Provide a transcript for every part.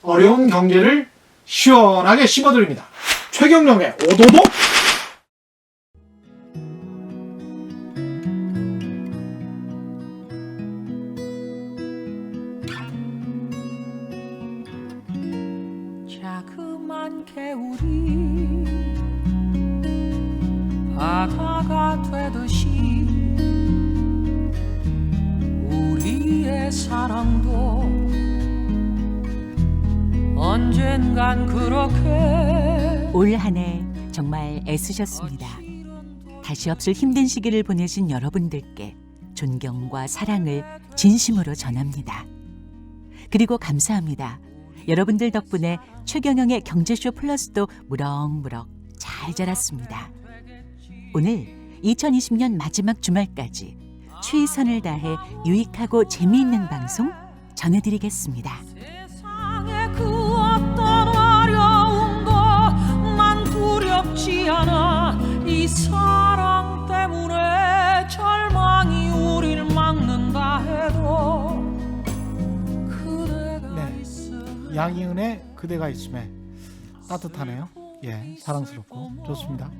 어려운 경제를 시원하게 씹어드립니다. 최경영의 오도독. 자그만 개울이 바다가 되듯이 우리의 사랑도 언젠간 그렇게 올 한 해 정말 애쓰셨습니다. 다시 없을 힘든 시기를 보내신 여러분들께 존경과 사랑을 진심으로 전합니다. 그리고 감사합니다. 여러분들 덕분에 최경영의 경제쇼 플러스도 무럭무럭 잘 자랐습니다. 오늘 2020년 마지막 주말까지 최선을 다해 유익하고 재미있는 방송 전해드리겠습니다. 세상에 그 어떤 어려움도 난 두렵지 않아. 이 사랑 때문에 절망이 우릴 막는다 해도 그대가 있으면 양희은의 그대가 있음에 따뜻하네요. 예, 사랑스럽고 좋습니다.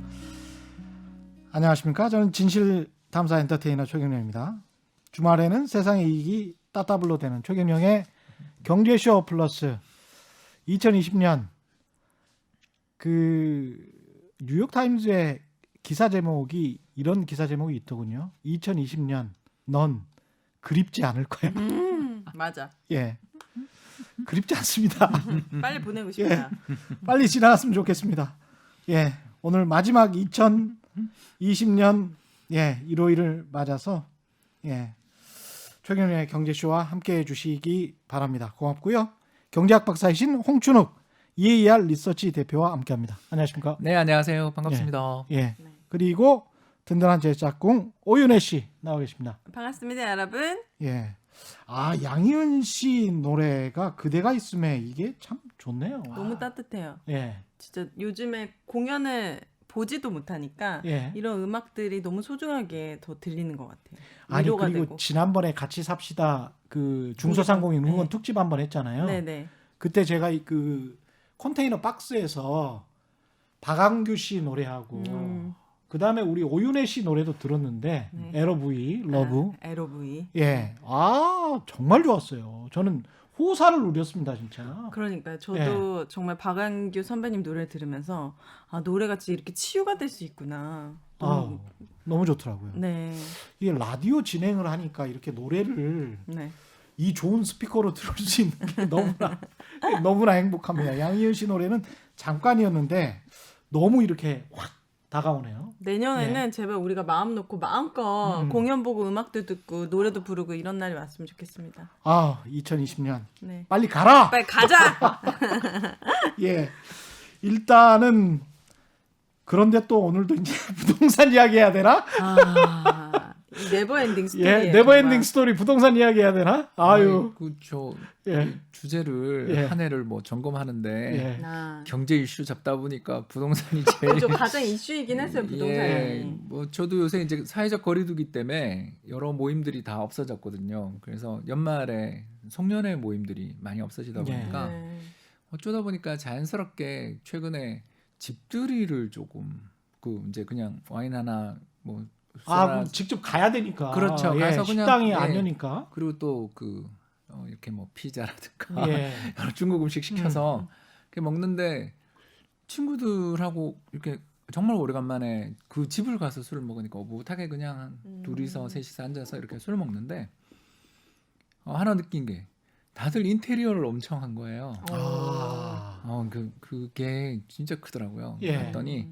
안녕하십니까? 저는 진실탐사 엔터테이너 최경영입니다. 주말에는 세상의 이익이 따따블로 되는 최경영의 경제쇼 플러스 2020년 그 뉴욕타임즈의 기사 제목이 이런 기사 제목이 있더군요. 2020년 넌 그립지 않을 거야. 맞아. 예, 그립지 않습니다. 빨리 보내고 싶다. 빨리 지나갔으면 좋겠습니다. 예, 오늘 마지막 2020년 일요일을 맞아서 최경영의 경제쇼와 함께해 주시기 바랍니다. 고맙고요. 경제학 박사이신 홍춘욱 EAR 리서치 대표와 함께합니다. 안녕하십니까? 네, 안녕하세요. 반갑습니다. 예. 그리고 든든한 제 짝꿍 오윤혜 씨 나와 계십니다. 반갑습니다, 여러분. 예. 아, 양희은 씨 노래가 그대가 있음에 이게 참 좋네요. 너무 따뜻해요. 예. 진짜 요즘에 공연을 보지도 못하니까 예. 이런 음악들이 너무 소중하게 더 들리는 것 같아요. 아니 위로가 그리고 되고. 지난번에 같이 삽시다 그 중소상공인 응원 네. 특집 한번 했잖아요. 네네. 그때 제가 그 컨테이너 박스에서 박완규 씨 노래하고 그 다음에 우리 오윤혜 씨 노래도 들었는데 네. LOV 러브 LOV. 예, 아 정말 좋았어요. 저는 호사를 누렸습니다 진짜. 그러니까요. 저도 정말 박완규 선배님 노래 들으면서 아 노래가 진짜 이렇게 치유가 될 수 있구나. 아, 너무 좋더라고요. 네. 이게 라디오 진행을 하니까 이렇게 노래를 네. 이 좋은 스피커로 들을 수 있는 게 너무나 행복합니다. 양희은 씨 노래는 잠깐이었는데 너무 이렇게 확 다가오네요. 내년에는 제발 우리가 마음 놓고 마음껏 공연 보고 음악도 듣고 노래도 부르고 이런 날이 왔으면 좋겠습니다. 아, 2020년 네. 빨리 가라. 빨리 가자. 예, 일단은 그런데 또 오늘도 이제 부동산 이야기해야 되나? 이 네버엔딩 스토리. 예, 네버엔딩 스토리 부동산 이야기해야 되나? 아유, 그저 예. 주제를 예. 한 해를 뭐 점검하는데 예. 경제 이슈 잡다 보니까 부동산이 제일 그죠, 가장 이슈이긴 했어요 부동산이. 예, 뭐 저도 요새 이제 사회적 거리두기 때문에 여러 모임들이 다 없어졌거든요. 그래서 연말에 송년회 모임들이 많이 없어지다 보니까 네. 어쩌다 보니까 자연스럽게 최근에 집들이를 조금 그 이제 그냥 와인 하나 뭐 아, 술하나 그럼 직접 가야 되니까. 그렇죠. 예, 가서 그냥, 식당이 예. 안 여니까. 그리고 또 그 이렇게 뭐 피자라든가 예. 여러 중국 음식 시켜서 이렇게 먹는데 친구들하고 이렇게 정말 오래간만에 그 집을 가서 술을 먹으니까 오붓하게 그냥 둘이서 셋이서 앉아서 이렇게 술을 먹는데 하나 느낀 게 다들 인테리어를 엄청 한 거예요. 아, 그게 진짜 크더라고요. 예. 봤더니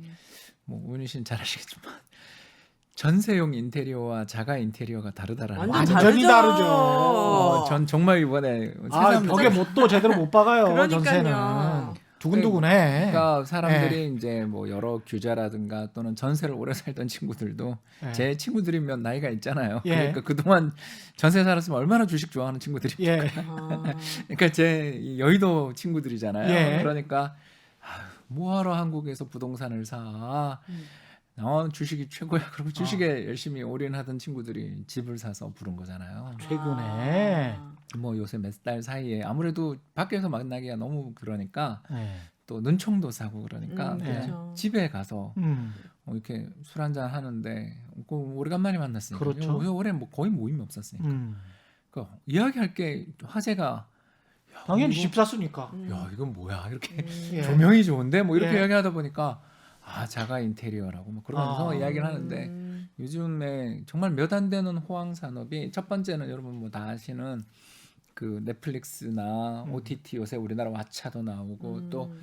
뭐 오윤희 씨는 잘 아시겠지만 전세용 인테리어와 자가 인테리어가 다르다라는 완전 완전히 다르죠. 다르죠. 전 정말 이번에 아, 새삼 벽에 못도 제대로 못 박아요. 그러니까요. 전세는 두근두근해. 그러니까 사람들이 예. 이제 뭐 여러 규자라든가 또는 전세를 오래 살던 친구들도 예. 제 친구들이면 나이가 있잖아요. 예. 그러니까 그동안 전세 살았으면 얼마나 주식 좋아하는 친구들이. 예. 그러니까 제 여의도 친구들이잖아요. 예. 그러니까 뭐하러 한국에서 부동산을 사? 주식이 최고야. 그리고 주식에 열심히 올인하던 친구들이 집을 사서 부른 거잖아요. 최근에 뭐 요새 몇 달 사이에 아무래도 밖에서 만나기가 너무 그러니까 네. 또 눈총도 사고 그러니까 그냥 그렇죠. 집에 가서 이렇게 술 한잔 하는데 오래간만에 만났으니까 그렇죠. 올해 뭐 거의 모임이 없었으니까 그러니까 이야기할 게 화제가 야, 당연히 이거- 집 샀으니까. 야 이건 뭐야 이렇게 예. 조명이 좋은데 뭐 이렇게 예. 이야기하다 보니까 자가 인테리어라고 뭐 그러면서 아. 이야기를 하는데 요즘에 정말 몇 안 되는 호황 산업이 첫 번째는 여러분 뭐 다 아시는 그 넷플릭스나 OTT 요새 우리나라 왓챠도 나오고 또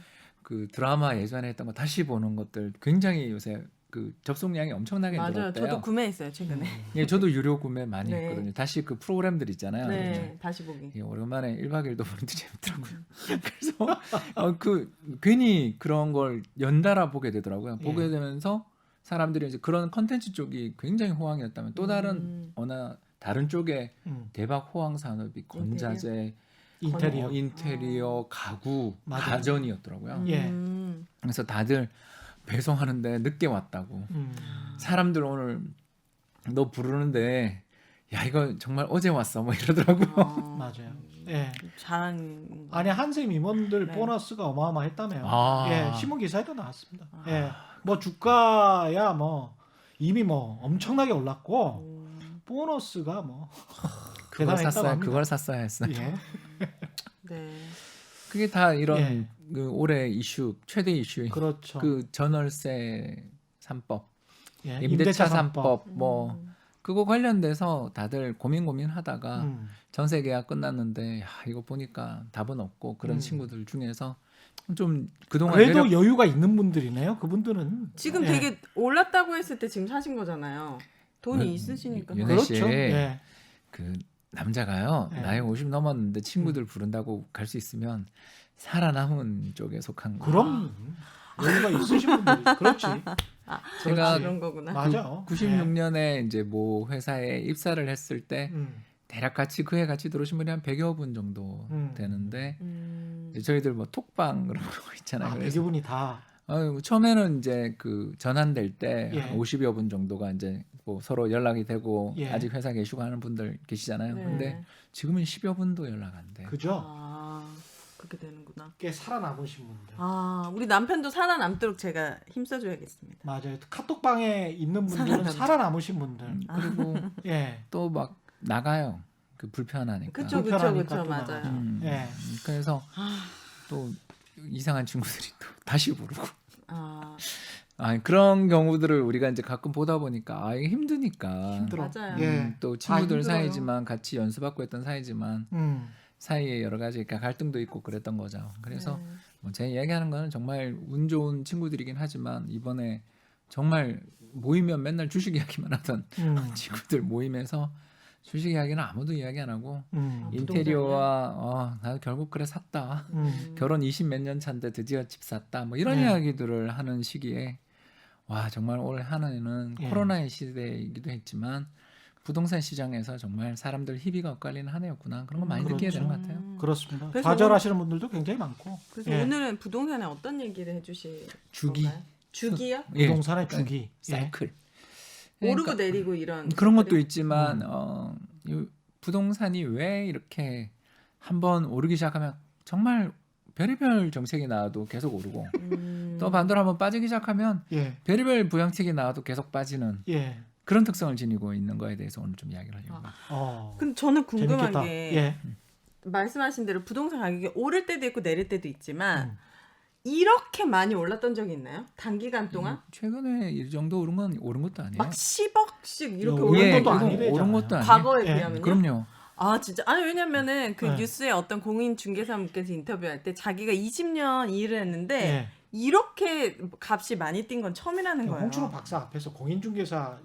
그 드라마 예전에 했던 거 다시 보는 것들 굉장히 요새 그 접속량이 엄청나게 맞아요. 늘었대요. 저도 구매했어요 최근에. 예, 저도 유료 구매 많이 네. 했거든요. 다시 그 프로그램들 있잖아요. 네, 다시 보기. 예, 오랜만에 1박 2일도 보는데 재밌더라고요. 그래서 그 괜히 그런 걸 연달아 보게 되더라고요. 보게 예. 되면서 사람들이 이제 그런 컨텐츠 쪽이 굉장히 호황이었다면 또 다른 어느 다른 쪽에 대박 호황 산업이 건자재, 인테리어. 인테리어, 가구, 맞아요. 가전이었더라고요. 예. 그래서 다들 배송하는데 늦게 왔다고. 사람들 오늘 너 부르는데 야 이거 정말 어제 왔어 뭐 이러더라고요. 맞아요. 예. 자랑. 아니 한샘 임원들 네. 보너스가 어마어마했다며요. 아. 예, 신문 기사에도 나왔습니다. 예, 뭐 주가야 뭐 이미 뭐 엄청나게 올랐고 보너스가 뭐 그걸 대단했다고 샀어야 합니다. 그걸 샀어야 했어요. 예, 네. 그게 다 이런 예. 그 올해 이슈 최대 이슈인 그렇죠. 그 전월세 3법, 예, 임대차 삼법. 3법 뭐 그거 관련돼서 다들 고민하다가 전세 계약 끝났는데 야, 이거 보니까 답은 없고 그런 친구들 중에서 좀 그동안 그래도 매력- 여유가 있는 분들이네요. 그분들은 지금 예. 되게 올랐다고 했을 때 지금 사신 거잖아요. 돈이 그, 있으시니까. 윤혜 씨, 그렇죠. 예. 그 남자가요 네. 나이 50 넘었는데 친구들 부른다고 갈 수 있으면 살아남은 쪽에 속한 거. 그럼 여유가 있으신 분들이 그렇지. 제가 그런 거구나. 맞아. 96년에 이제 뭐 회사에 입사를 했을 때 대략 같이 그해 같이 들어오신 분이 한 100여 분 정도 되는데 이제 저희들 뭐 톡방 그런 거 있잖아요. 아, 그래서 대부분이 다 처음에는 이제 그 전환될 때 예. 한 50여 분 정도가 이제 뭐 서로 연락이 되고 예. 아직 회사 계시고 하는 분들 계시잖아요. 네. 근데 지금은 10여 분도 연락 안 돼. 그죠. 그렇게 되는구나. 꽤 살아남으신 분들. 우리 남편도 살아남도록 제가 힘써줘야겠습니다. 맞아요. 카톡방에 있는 분들은 살아남으신 분들. 그리고 예. 또 막 나가요. 그 불편하니까. 그쵸, 불편하니까 또 맞아요. 나가죠. 음, 예. 그래서 또 이상한 친구들이 또 다시 부르고. 그런 경우들을 우리가 이제 가끔 보다 보니까 이게 힘드니까. 힘들어. 맞아요. 예. 또 친구들 힘들어요. 사이지만 같이 연수받고 했던 사이지만 사이에 여러 가지 갈등도 있고 그랬던 거죠. 그래서 네. 뭐 제 이야기하는 거는 정말 운 좋은 친구들이긴 하지만 이번에 정말 모이면 맨날 주식 이야기만 하던 친구들 모임에서 주식 이야기는 아무도 이야기 안 하고 인테리어와 나도 결국 그래 샀다. 결혼 20 몇 년 차인데 드디어 집 샀다. 뭐 이런 네. 이야기들을 하는 시기에 와 정말 올 한 해는 예. 코로나의 시대이기도 했지만 부동산 시장에서 정말 사람들 희비가 엇갈리는 한 해였구나. 그런 거 많이 그렇죠. 느끼게 되는 것 같아요. 그렇습니다. 그래서 좌절하시는 분들도 굉장히 많고. 그래서 예. 오늘은 부동산에 어떤 얘기를 해주실 주기. 건가요? 주기요? 예. 부동산의 주기. 예. 사이클. 오르고 그러니까 내리고 이런 그런 것도 것들이? 있지만 이 부동산이 왜 이렇게 한번 오르기 시작하면 정말 별의별 정책이 나와도 계속 오르고 또 반대로 한번 빠지기 시작하면 예. 별의별 부양책이 나와도 계속 빠지는 예. 그런 특성을 지니고 있는 거에 대해서 오늘 좀 이야기를 하려고 합니다. 근데 저는 궁금한 재밌겠다. 게 예. 말씀하신 대로 부동산 가격이 오를 때도 있고 내릴 때도 있지만 이렇게 많이 올랐던 적이 있나요? 단기간 동안? 최근에 이 정도 오른 건 오른 것도 아니에요. 막 10억씩 이렇게 요- 오른 오른 것도 것도 이건 아니래잖아요. 오른 것도 아니에요. 과거에 예. 비하면요? 그럼요. 진짜 아니 왜냐면은 그 네. 뉴스에 어떤 공인중개사분께서 인터뷰할 때 자기가 20년 일을 했는데 예. 이렇게 값이 많이 뛴 건 처음이라는 거예요. 홍춘호 박사 앞에서 공인중개사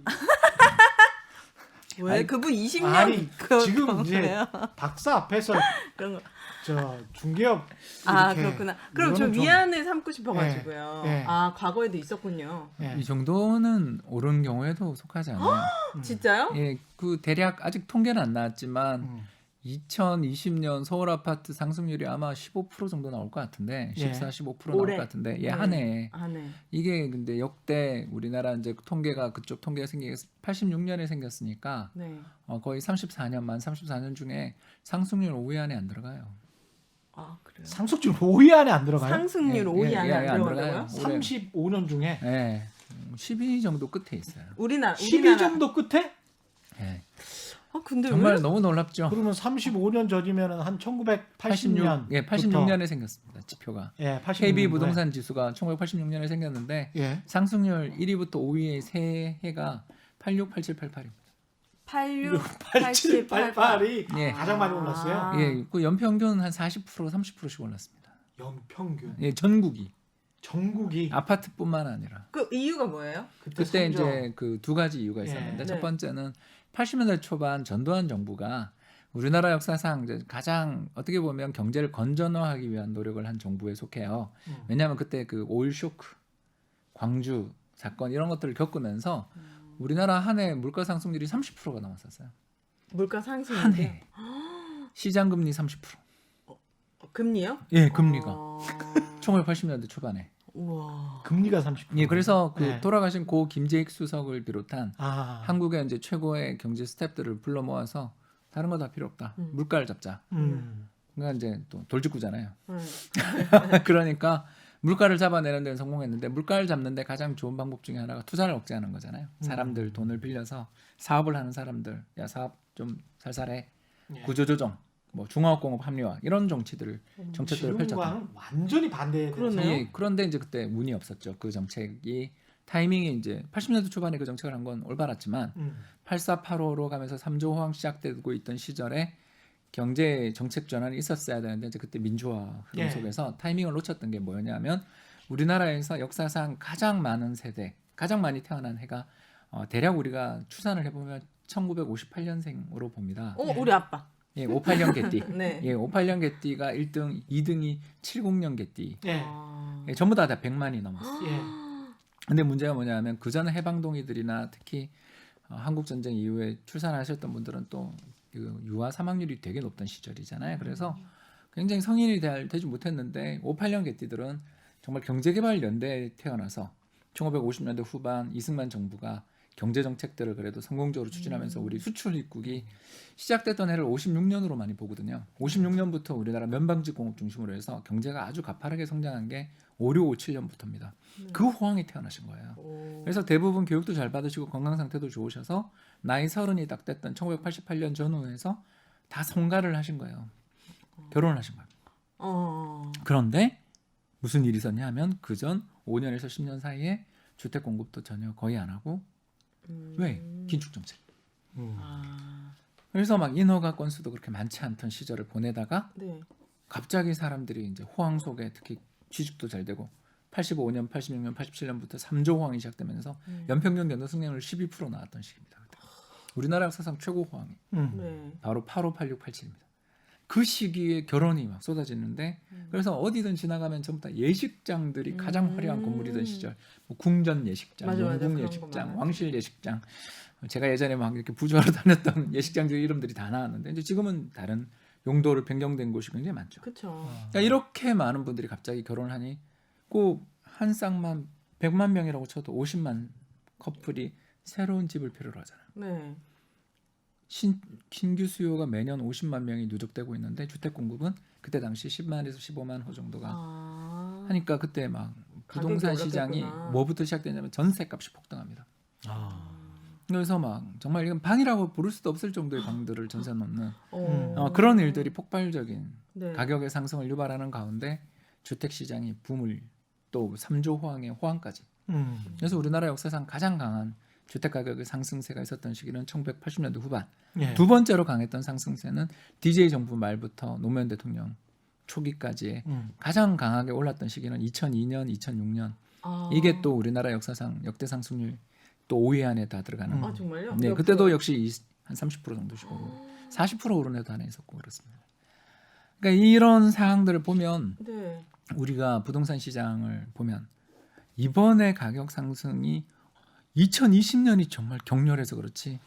왜 아니, 그분 20년 아니 지금 이제 그래요? 박사 앞에서 그런 거. 저 중개업 이렇게 그렇구나. 그럼 저 이거는 좀- 위안을 삼고 싶어가지고요. 예, 예. 과거에도 있었군요. 예. 이 정도는 오른 경우에도 속하지 않아요. 진짜요? 예, 그 대략 아직 통계는 안 나왔지만 2020년 서울 아파트 상승률이 아마 15% 정도 나올 것 같은데, 예. 14, 15% 나올 올해. 것 같은데, 네. 한 해에. 네. 이게 근데 역대 우리나라 이제 통계가 그쪽 통계가 생기게 86년에 생겼으니까 네. 거의 34년 중에 상승률 5위 안에 안 들어가요. 아 그래요. 상속률 5위 안에 안 들어가요? 상승률 예, 5위 예, 안에 예, 안 안 들어간다고요? 들어가요. 올해. 35년 중에 예. 10위 정도 끝에 있어요. 우리나라 10위 정도 끝에? 예. 근데 정말 왜? 너무 놀랍죠. 그러면 35년 전이면 한 1980년. 예, 86년에 생겼습니다. 지표가. 예, 86년도에. KB 부동산 지수가 1986년에 생겼는데 예. 상승률 1위부터 5위의 세 해가 86, 87, 88입니다. 86, 87, 88이 예. 가장 많이 올랐어요. 아. 예, 그 연평균 한 40%, 30%씩 올랐습니다. 연평균. 예, 전국이 전국이 아파트뿐만 아니라. 그 이유가 뭐예요? 그때 선정. 이제 그 두 가지 이유가 있었는데 예. 첫 네. 번째는 80년대 초반 전두환 정부가 우리나라 역사상 이제 가장 어떻게 보면 경제를 건전화하기 위한 노력을 한 정부에 속해요. 왜냐하면 그때 그 오일 쇼크, 광주 사건 이런 것들을 겪으면서 우리나라 한 해 물가 상승률이 30%가 넘었었어요. 물가 상승인데요. 한 해. 시장 금리 30%. 금리요? 예, 금리가. 어... 1980년대 초반에. 우와. 금리가 30%. 예, 그래서 그 네. 돌아가신 고 김재익 수석을 비롯한 아. 한국의 이제 최고의 경제 스태프들을 불러 모아서 다른 거 다 필요 없다. 물가를 잡자. 그러니까 이제 또 돌직구잖아요. 네. 그러니까 물가를 잡아내는 데는 성공했는데 물가를 잡는데 가장 좋은 방법 중에 하나가 투자를 억제하는 거잖아요. 사람들 돈을 빌려서 사업을 하는 사람들, 야 사업 좀 살살해, 예. 구조조정, 뭐 중화학공업 합리화 이런 정책들을 펼쳤다. 지금과는 완전히 반대에 그러네요. 예, 그런데 이제 그때 운이 없었죠. 그 정책이 타이밍이 이제 80년대 초반에 그 정책을 한 건 올바랐지만 84, 85로 가면서 3조 호황 시작되고 있던 시절에 경제 정책 전환이 있었어야 되는데 이제 그때 민주화 흐름 예. 속에서 타이밍을 놓쳤던 게 뭐였냐면 우리나라에서 역사상 가장 많은 세대, 가장 많이 태어난 해가 대략 우리가 추산을 해보면 1958년생으로 봅니다. 우리 아빠. 예, 58년 개띠. 네. 예, 58년 개띠가 1등, 2등이 70년 개띠. 예. 아. 예, 전부 다 100만이 넘었어요. 예. 근데 문제가 뭐냐면 그 전에 해방동의들이나 특히 한국 전쟁 이후에 출산하셨던 분들은 또 그 유아 사망률이 되게 높던 시절이잖아요. 그래서 굉장히 성인이 되지 못했는데 58년 개띠들은 정말 경제개발연대에 태어나서 1950년대 후반 이승만 정부가 경제 정책들을 그래도 성공적으로 추진하면서 우리 수출 입국이 시작됐던 해를 56년으로 많이 보거든요. 56년부터 우리나라 면방직 공업 중심으로 해서 경제가 아주 가파르게 성장한 게 56, 57년부터입니다. 그 호황이 태어나신 거예요. 그래서 대부분 교육도 잘 받으시고 건강 상태도 좋으셔서 나이 30이 딱 됐던 1988년 전후에서 다 성가를 하신 거예요. 결혼을 하신 거예요. 그런데 무슨 일이 있었냐 하면 그전 5년에서 10년 사이에 주택 공급도 전혀 거의 안 하고 왜? 긴축 정책. 그래서 막 인허가 건수도 그렇게 많지 않던 시절을 보내다가 네. 갑자기 사람들이 이제 호황 속에 특히 취직도 잘 되고 85년, 86년, 87년부터 3조 호황이 시작되면서 연평균 연도 승률 12% 나왔던 시기입니다. 그때. 우리나라 역사상 최고 호황이 네. 바로 85, 86, 87입니다. 그 시기에 결혼이 막 쏟아지는데 그래서 어디든 지나가면 전부 다 예식장들이 가장 화려한 건물이던 시절 뭐 궁전 예식장, 맞아, 영궁 그런 거 예식장, 많아요. 왕실 예식장 제가 예전에 막 이렇게 부조하러 다녔던 예식장들 이름들이 다 나왔는데 이제 지금은 다른 용도를 변경된 곳이 굉장히 많죠. 그렇죠. 그러니까 이렇게 많은 분들이 갑자기 결혼을 하니 꼭 한 쌍만 100만 명이라고 쳐도 50만 커플이 새로운 집을 필요로 하잖아요. 네. 신규 수요가 매년 50만 명이 누적되고 있는데 주택 공급은 그때 당시 10만에서 15만 호 정도가 하니까 그때 막 부동산 가격이 시장이 올랐겠구나. 뭐부터 시작되냐면 전세값이 폭등합니다. 그래서 막 정말 이건 방이라고 부를 수도 없을 정도의 방들을 전세 놓는 그런 일들이 폭발적인 네. 가격의 상승을 유발하는 가운데 주택 시장이 붐을 또 3조 호황의 호황까지. 그래서 우리나라 역사상 가장 강한 주택 가격의 상승세가 있었던 시기는 1980년대 후반. 예. 두 번째로 강했던 상승세는 DJ 정부 말부터 노무현 대통령 초기까지의 가장 강하게 올랐던 시기는 2002년, 2006년. 이게 또 우리나라 역사상 역대 상승률 또 5위 안에 다 들어가는. 아 정말요? 네, 몇 그때도 프로? 역시 한 30% 정도씩 오르고 40% 오른 해도 하나 있었고 그렇습니다. 그러니까 이런 상황들을 보면 네. 우리가 부동산 시장을 보면 이번에 가격 상승이 2020년이 정말 격렬해서 그렇지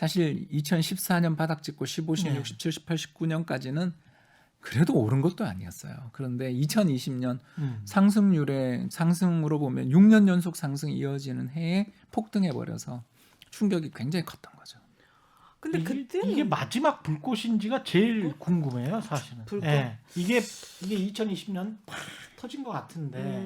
사실 2014년 바닥 찍고 15, 16, 네. 17, 18, 19년까지는 그래도 오른 것도 아니었어요. 그런데 2020년 상승으로 보면 6년 연속 상승이 이어지는 해에 폭등해 버려서 충격이 굉장히 컸던 거죠. 근데 그때는 이게 마지막 불꽃인지가 제일 궁금해요, 사실은. 불꽃? 예. 이게 2020년 팍 터진 것 같은데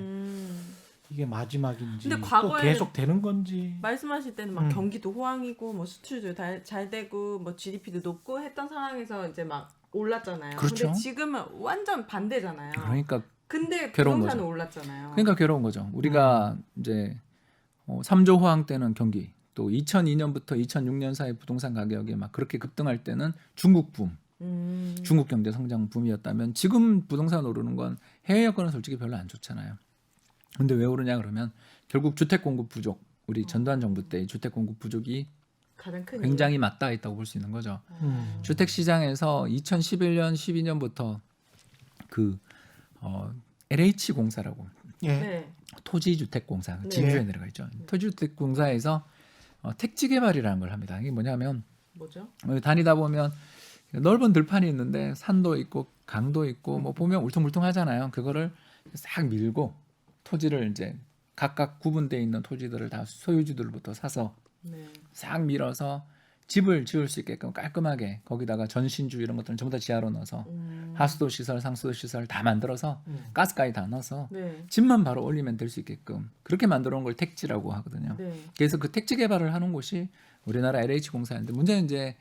이게 마지막인지 근데 또 과거에는 계속 되는 건지. 말씀하실 때는 막 음. 경기도 호황이고 뭐 수출도 잘 되고 뭐 GDP도 높고 했던 상황에서 이제 막 올랐잖아요. 그렇죠. 근데 지금은 완전 반대잖아요. 그러니까 근데 괴로운 부동산은 거죠. 올랐잖아요. 그러니까 괴로운 거죠. 우리가 이제 3조 호황 때는 경기, 또 2002년부터 2006년 사이 부동산 가격이 막 그렇게 급등할 때는 중국 붐, 중국 경제 성장 붐이었다면 지금 부동산 오르는 건 해외 여건은 솔직히 별로 안 좋잖아요. 근데 왜 오르냐 그러면 결국 주택 공급 부족, 우리 전두환 정부 때 주택 공급 부족이 가장 큰 굉장히 맞닿아 있다고 볼 수 있는 거죠. 음. 주택 시장에서 2011년, 12년부터 그 LH공사라고 예. 네. 토지주택공사 네. 진주에 내려가 있죠. 토지주택공사에서 택지 개발이라는 걸 합니다. 이게 뭐냐면 뭐죠? 다니다 보면 넓은 들판이 있는데 산도 있고 강도 있고 뭐 보면 울퉁불퉁하잖아요. 그거를 싹 밀고 토지를 이제 각각 구분되어 있는 토지들을 다 소유주들부터 사서 네. 싹 밀어서 집을 지을 수 있게끔 깔끔하게 거기다가 전신주 이런 것들은 전부 다 지하로 넣어서 하수도 시설, 상수도 시설 다 만들어서 가스까지 다 넣어서 네. 집만 바로 올리면 될 수 있게끔 그렇게 만들어 놓은 걸 택지라고 하거든요. 네. 그래서 그 택지 개발을 하는 곳이 우리나라 LH공사인데 문제는 이제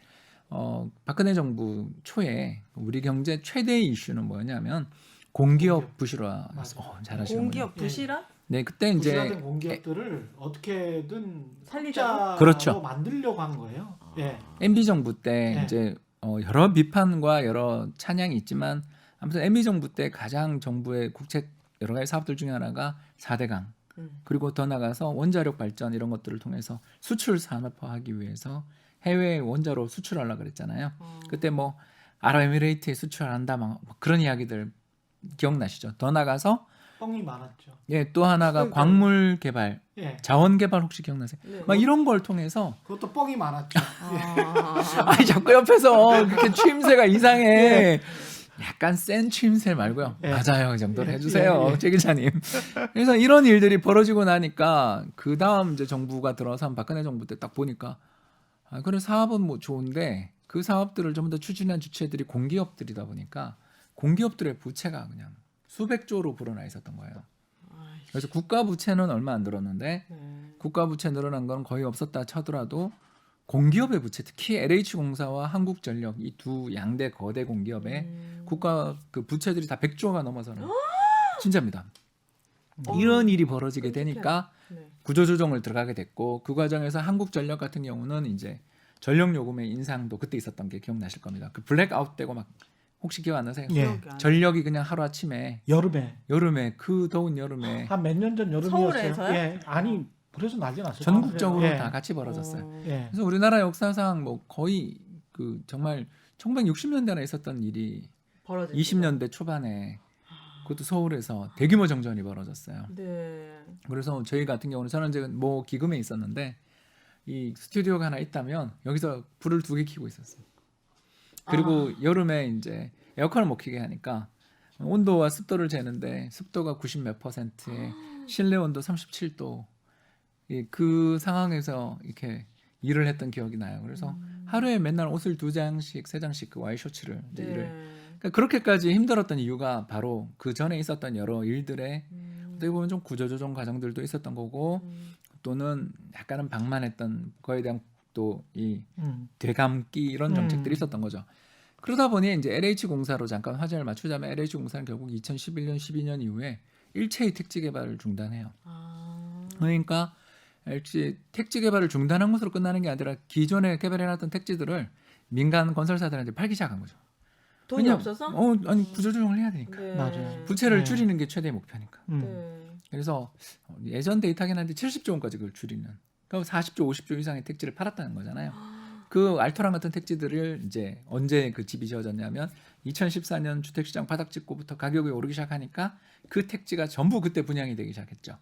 박근혜 정부 초에 우리 경제 최대의 이슈는 뭐냐면 공기업 부실화였어. 잘하시는 공기업 부실화? 네, 그때 이제 부실화된 공기업들을 어떻게든 살리자고? 흑자로 그렇죠. 만들려고 한 거예요. 예. MB 정부 때 네. 이제 여러 비판과 여러 찬양이 있지만 아무튼 MB 정부 때 가장 정부의 국책 여러 가지 사업들 중에 하나가 4대강 그리고 더 나가서 원자력 발전 이런 것들을 통해서 수출 산업화하기 위해서 해외 원자로 수출하려고 그랬잖아요. 그때 뭐 아랍에미레이트에 수출한다 막 그런 이야기들 기억나시죠? 더 나가서 뻥이 많았죠. 예, 또 하나가 그러니까요. 광물 개발, 예. 자원 개발 혹시 기억나세요? 네. 막 이런 걸 통해서 그것도 뻥이 많았죠. 아니 자꾸 옆에서 그렇게 추임새가 이상해. 약간 센 추임새 말고요. 예. 맞아요, 그 정도로 예, 해주세요, 예, 예. 최 기자님. 그래서 이런 일들이 벌어지고 나니까 그 다음 이제 정부가 들어서 박근혜 정부 때 딱 보니까 그래 사업은 뭐 좋은데 그 사업들을 좀 더 추진한 주체들이 공기업들이다 보니까 공기업들의 부채가 그냥 수백조로 불어나 있었던 거예요. 그래서 국가 부채는 얼마 안 늘었는데 국가 부채 늘어난 건 거의 없었다 쳐더라도 공기업의 부채, 특히 LH공사와 한국전력 이 두 양대 거대 공기업의 국가 그 부채들이 다 100조가 넘어서는 진짜입니다. 이런 일이 벌어지게 되니까 네. 구조조정을 들어가게 됐고 그 과정에서 한국전력 같은 경우는 이제 전력 요금의 인상도 그때 있었던 게 기억나실 겁니다. 그 블랙아웃 되고 막 혹시 기억 안 나세요? 예. 기억이 안 전력이 그냥 하루 아침에 여름에 그 더운 여름에 한 몇 년 전 여름이었어요. 서울에서요? 예. 아니 그래서 난리 났어요. 전국적으로 예. 다 같이 벌어졌어요. 예. 그래서 우리나라 역사상 뭐 거의 그 정말 1960년대나 있었던 일이 벌어졌죠. 20년대 초반에 그것도 서울에서 대규모 정전이 벌어졌어요. 네. 그래서 저희 같은 경우는 저는 이제 뭐 기금에 있었는데 이 스튜디오가 하나 있다면 여기서 불을 2개 켜고 있었어요. 그리고 여름에 이제 에어컨을 못 켜게 하니까 온도와 습도를 재는데 습도가 90 몇 %에 실내 온도 37도 그 상황에서 이렇게 일을 했던 기억이 나요. 그래서 하루에 맨날 옷을 2장씩 3장씩 그 와이셔츠를 이제 네. 일을 그러니까 그렇게까지 힘들었던 이유가 바로 그 전에 있었던 여러 일들의 어떻게 보면 좀 구조조정 과정들도 있었던 거고 또는 약간은 방만했던 거에 대한 또 이 되감기 이런 정책들이 있었던 거죠. 그러다 보니 이제 LH공사로 잠깐 화제를 맞추자면 LH공사는 결국 2011년 12년 이후에 일체의 택지 개발을 중단해요. 그러니까 택지 개발을 중단한 것으로 끝나는 게 아니라 기존에 개발해놨던 택지들을 민간 건설사들한테 팔기 시작한 거죠. 돈이 왜냐- 없어서? 아니 구조조정을 해야 되니까. 네. 맞아요. 부채를 네. 줄이는 게 최대 목표니까. 네. 그래서 예전 데이터긴 한데 70조 원까지 그걸 줄이는. 그럼 40조, 50조 이상의 택지를 팔았다는 거잖아요. 그 알토란 같은 택지들을 이제 언제 그 집이 지어졌냐면 2014년 주택시장 바닥 찍고부터 가격이 오르기 시작하니까 그 택지가 전부 그때 분양이 되기 시작했죠.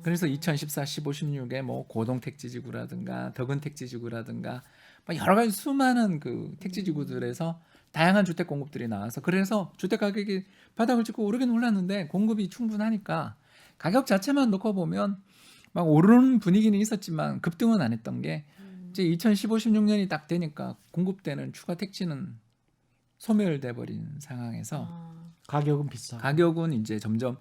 그래서 2014, 15, 16에 뭐 고동 택지지구라든가 덕은 택지지구라든가 막 여러 가지 수많은 그 택지지구들에서 다양한 주택 공급들이 나와서 그래서 주택 가격이 바닥을 찍고 오르긴 올랐는데 공급이 충분하니까 가격 자체만 놓고 보면 막 오르는 분위기는 있었지만 급등은 안 했던 게 이제 2015, 16년이 딱 되니까 공급되는 추가 택지는 소멸돼 버린 상황에서 가격은 비싸. 가격은 이제 점점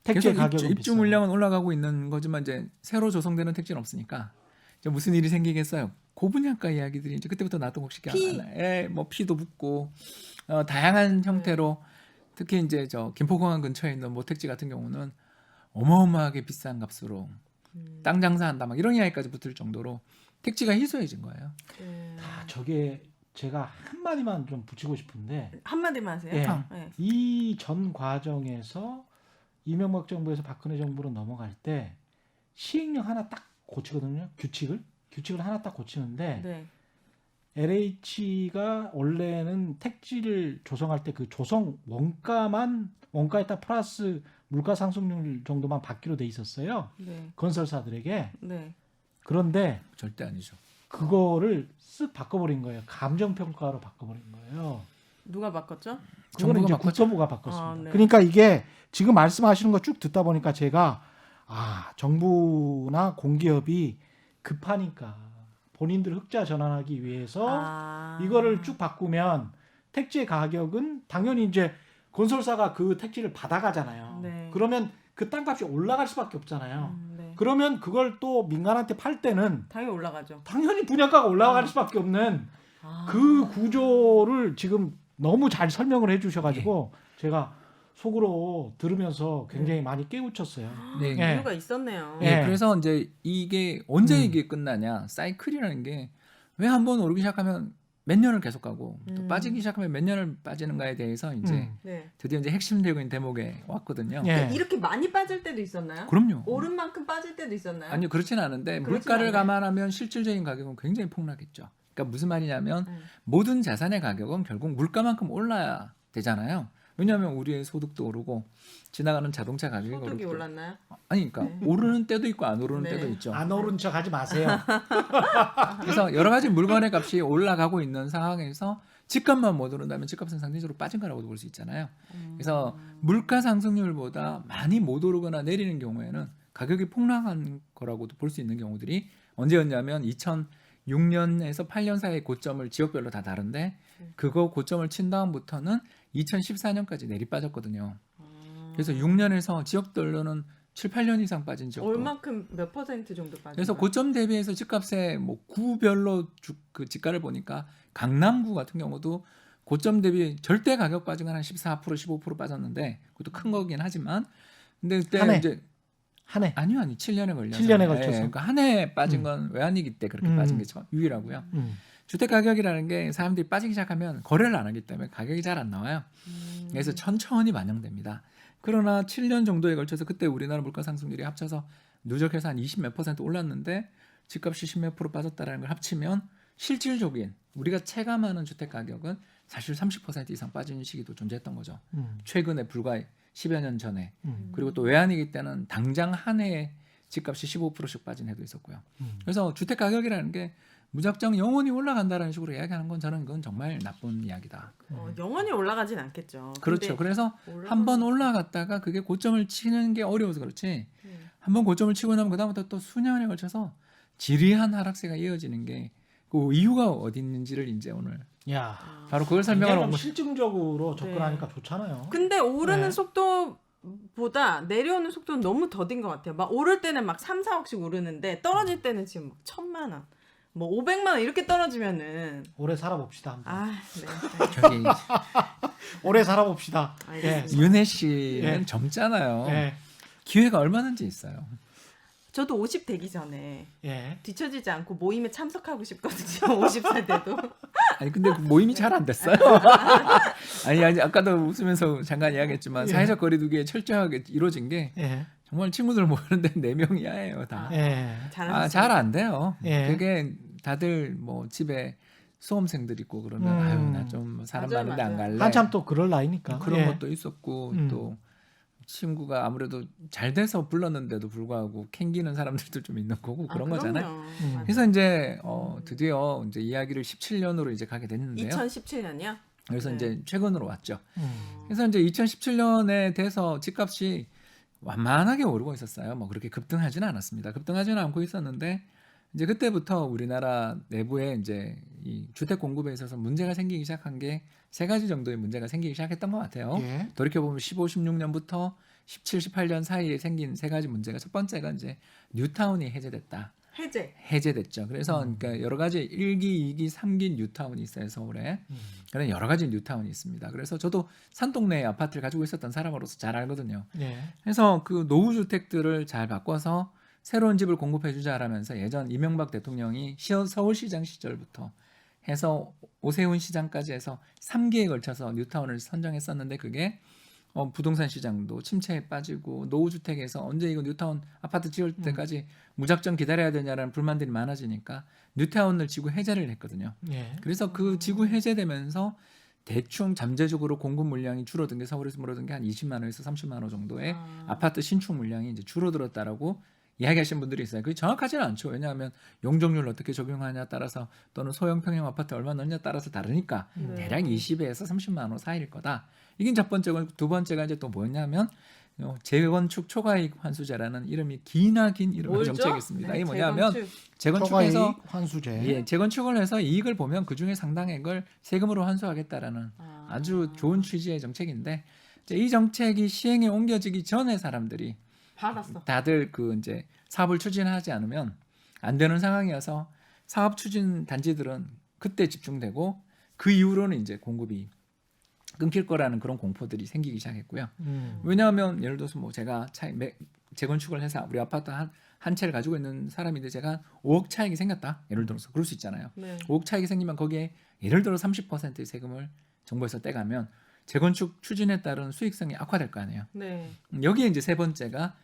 택지 계속 가격은 입주 비싸. 물량은 올라가고 있는 거지만 이제 새로 조성되는 택지는 없으니까 이제 무슨 일이 생기겠어요? 고분양가 이야기들이 이제 그때부터 나왔던 것이 뭐 피도 붙고 다양한 형태로 특히 이제 저 김포공항 근처에 있는 모택지 같은 경우는 어마어마하게 비싼 값으로 땅 장사한다 막 이런 이야기까지 붙을 정도로 택지가 희소해진 거예요. 다 저게 제가 한 마디만 좀 붙이고 싶은데 한마디만 하세요. 예. 네. 이 전 과정에서 이명박 정부에서 박근혜 정부로 넘어갈 때 시행령 하나 딱 고치거든요. 규칙을 하나 딱 고치는데 네. LH가 원래는 택지를 조성할 때 그 조성 원가에 딱 플러스 물가 상승률 정도만 받기로 돼 있었어요. 네. 건설사들에게. 네. 그런데 절대 아니죠. 그거를 쓱 바꿔버린 거예요. 감정평가로 바꿔버린 거예요. 누가 바꿨죠? 그거는 정부가 이제 바꿨죠. 국토부가 바꿨습니다. 아, 네. 그러니까 이게 지금 말씀하시는 거 쭉 듣다 보니까 제가 정부나 공기업이 급하니까 본인들 흑자 전환하기 위해서 이거를 쭉 바꾸면 택지의 가격은 당연히 이제 건설사가 그 택지를 받아가잖아요. 네. 그러면 그 땅값이 올라갈 수밖에 없잖아요. 네. 그러면 그걸 또 민간한테 팔 때는 당연히 올라가죠. 당연히 분양가가 올라갈 수밖에 없는 그 구조를 지금 너무 잘 설명을 해주셔가지고 제가 속으로 들으면서 굉장히 많이 깨우쳤어요. 네. 예. 이유가 있었네요. 예. 네, 그래서 이제 이게 언제 이게 끝나냐? 사이클이라는 게 왜 한 번 오르기 시작하면 몇 년을 계속 가고 또 빠지기 시작하면 몇 년을 빠지는가에 대해서 이제 네. 드디어 이제 핵심적인 대목에 왔거든요. 예. 이렇게 많이 빠질 때도 있었나요? 그럼요. 오른 만큼 빠질 때도 있었나요? 아니요, 그렇지는 않은데 그렇진 물가를 않나요? 감안하면 실질적인 가격은 굉장히 폭락했죠. 그러니까 무슨 말이냐면 모든 자산의 가격은 결국 물가만큼 올라야 되잖아요. 왜냐하면 우리의 소득도 오르고 지나가는 자동차 가격이 소득이 오르고 올랐나요? 아니 그러니까 오르는 때도 있고 안 오르는 네. 때도 있죠. 안 오른 척 하지 마세요. 그래서 여러 가지 물건의 값이 올라가고 있는 상황에서 집값만 못 오른다면 집값은 상대적으로 빠진 거라고도 볼 수 있잖아요. 그래서 물가 상승률보다 많이 못 오르거나 내리는 경우에는 가격이 폭락한 거라고도 볼 수 있는 경우들이 언제였냐면 2006년에서 8년 사이의 고점을 지역별로 다 다른데 그거 고점을 친 다음부터는 2014년까지 내리 빠졌거든요. 그래서 6년에서 지역별로는 7, 8년 이상 빠진 지역도. 얼만큼 몇 퍼센트 정도 빠진 그래서 고점 대비해서 집값의 뭐 구별로 그 집가를 보니까 강남구 같은 경우도 고점 대비 절대 가격 빠진 건 한 14%, 15% 빠졌는데 그것도 큰 거긴 하지만 근데 그때 한 해? 이제 한 해. 아니요, 7년에 걸려서 7년에 걸쳐서. 그러니까 한 해 빠진 건 외환위기 때 그렇게 빠진 게 유일하고요. 주택 가격이라는 게 사람들이 빠지기 시작하면 거래를 안 하기 때문에 가격이 잘 안 나와요. 그래서 천천히 반영됩니다. 그러나 7년 정도에 걸쳐서 그때 우리나라 물가 상승률이 합쳐서 누적해서 한 20 몇 % 올랐는데 집값이 10 몇 % 빠졌다라는 걸 합치면 실질적인 우리가 체감하는 주택 가격은 사실 30% 이상 빠진 시기도 존재했던 거죠. 최근에 불과 10여 년 전에. 그리고 또 외환위기 때는 당장 한 해에 집값이 15%씩 빠진 해도 있었고요. 그래서 주택 가격이라는 게 무작정 영원히 올라간다라는 식으로 이야기하는 건 저는 그건 정말 나쁜 이야기다. 영원히 올라가진 않겠죠. 그렇죠. 그래서 한 번 올라갔다가 그게 고점을 치는 게 어려워서 그렇지. 네. 한 번 고점을 치고 나면 그다음부터 또 수년에 걸쳐서 지리한 하락세가 이어지는 게 그 이유가 어디 있는지를 이제 오늘 야, 바로 그걸 설명하러 온 굉장히 거. 실증적으로 접근하니까 좋잖아요. 근데 오르는 네. 속도보다 내려오는 속도는 너무 더딘 것 같아요. 막 오를 때는 막 3, 4억씩 오르는데 떨어질 때는 지금 막 1,000만 원, 뭐 500만 원 이렇게 떨어지면은 오래 살아봅시다. 한번. 네. 저기 오래 살아봅시다. 알겠습니다. 윤혜 씨는 예. 젊잖아요. 예. 기회가 얼마든지 있어요. 저도 50 되기 전에 예. 뒤처지지 않고 모임에 참석하고 싶거든요. 50살 돼도. 아니 근데 그 모임이 잘 안 됐어요. 아니 아까도 웃으면서 잠깐 이야기했지만 예. 사회적 거리두기에 철저하게 이루어진 게 예. 정말 친구들 모이는데 4명이야예요 다. 예. 잘 안 돼요. 예. 그게 다들 뭐 집에 수험생들 있고 그러면 아유 나 좀 사람 맞아요, 많은데 안 맞아요. 갈래. 한참 또 그럴 나이니까. 그런 예. 것도 있었고 또 친구가 아무래도 잘 돼서 불렀는데도 불구하고 캥기는 사람들도 좀 있는 거고 그런 거잖아요. 그럼요. 그래서 이제 드디어 이제 이야기를 17년으로 이제 가게 됐는데요. 2017년이요? 그래서 네. 이제 최근으로 왔죠. 음. 그래서 이제 2017년에 돼서 집값이 완만하게 오르고 있었어요. 뭐 그렇게 급등하지는 않았습니다. 급등하지는 않고 있었는데 이제 그때부터 우리나라 내부에 이제 이 주택 공급에 있어서 문제가 생기기 시작한 게 세 가지 정도의 문제가 생기기 시작했던 것 같아요. 예. 돌이켜 보면 15, 16년부터 17, 18년 사이에 생긴 세 가지 문제가 첫 번째가 이제 뉴타운이 해제됐다. 해제됐죠. 그래서 그러니까 여러 가지 1기, 2기, 3기 뉴타운이 있어요, 서울에. 그런 여러 가지 뉴타운이 있습니다. 그래서 저도 산동네에 아파트를 가지고 있었던 사람으로서 잘 알거든요. 예. 그래서 그 노후 주택들을 잘 바꿔서 새로운 집을 공급해 주자라면서 예전 이명박 대통령이 서울시장 시절부터 해서 오세훈 시장까지 해서 3기에 걸쳐서 뉴타운을 선정했었는데 그게 부동산 시장도 침체에 빠지고 노후 주택에서 언제 이거 뉴타운 아파트 지을 때까지 무작정 기다려야 되냐라는 불만들이 많아지니까 뉴타운을 지구 해제를 했거든요. 예. 그래서 그 지구 해제되면서 대충 잠재적으로 공급 물량이 줄어든 게 서울에서 줄어든 게 한 20만 호에서 30만 호 정도의 아파트 신축 물량이 이제 줄어들었다라고 이야기하시는 분들이 있어요. 그게 정확하지는 않죠. 왜냐하면 용적률을 어떻게 적용하냐 따라서 또는 소형 평형 아파트 얼마 넣느냐 따라서 다르니까 대략 20에서 30만 호 사이일 거다. 이게 첫 번째고 두 번째가 이제 또 뭐냐면 재건축 초과이익 환수제라는 이름이 기나긴 이름의 정책이 있습니다. 이게 뭐냐면 재건축해서 초과이익 환수제. 예, 재건축을 해서 이익을 보면 그 중에 상당액을 세금으로 환수하겠다라는 아주 좋은 취지의 정책인데 이제 이 정책이 시행에 옮겨지기 전에 사람들이 받았어. 다들 그 이제 사업을 추진하지 않으면 안 되는 상황이어서 사업 추진 단지들은 그때 집중되고 그 이후로는 이제 공급이 끊길 거라는 그런 공포들이 생기기 시작했고요. 왜냐하면 예를 들어서 뭐 제가 재건축을 해서 우리 아파트 한 채를 가지고 있는 사람인데 제가 5억 차익이 생겼다. 예를 들어서 그럴 수 있잖아요. 네. 5억 차익이 생기면 거기에 예를 들어 30%의 세금을 정부에서 떼가면 재건축 추진에 따른 수익성이 악화될 거 아니에요. 네. 여기에 이제 세 번째가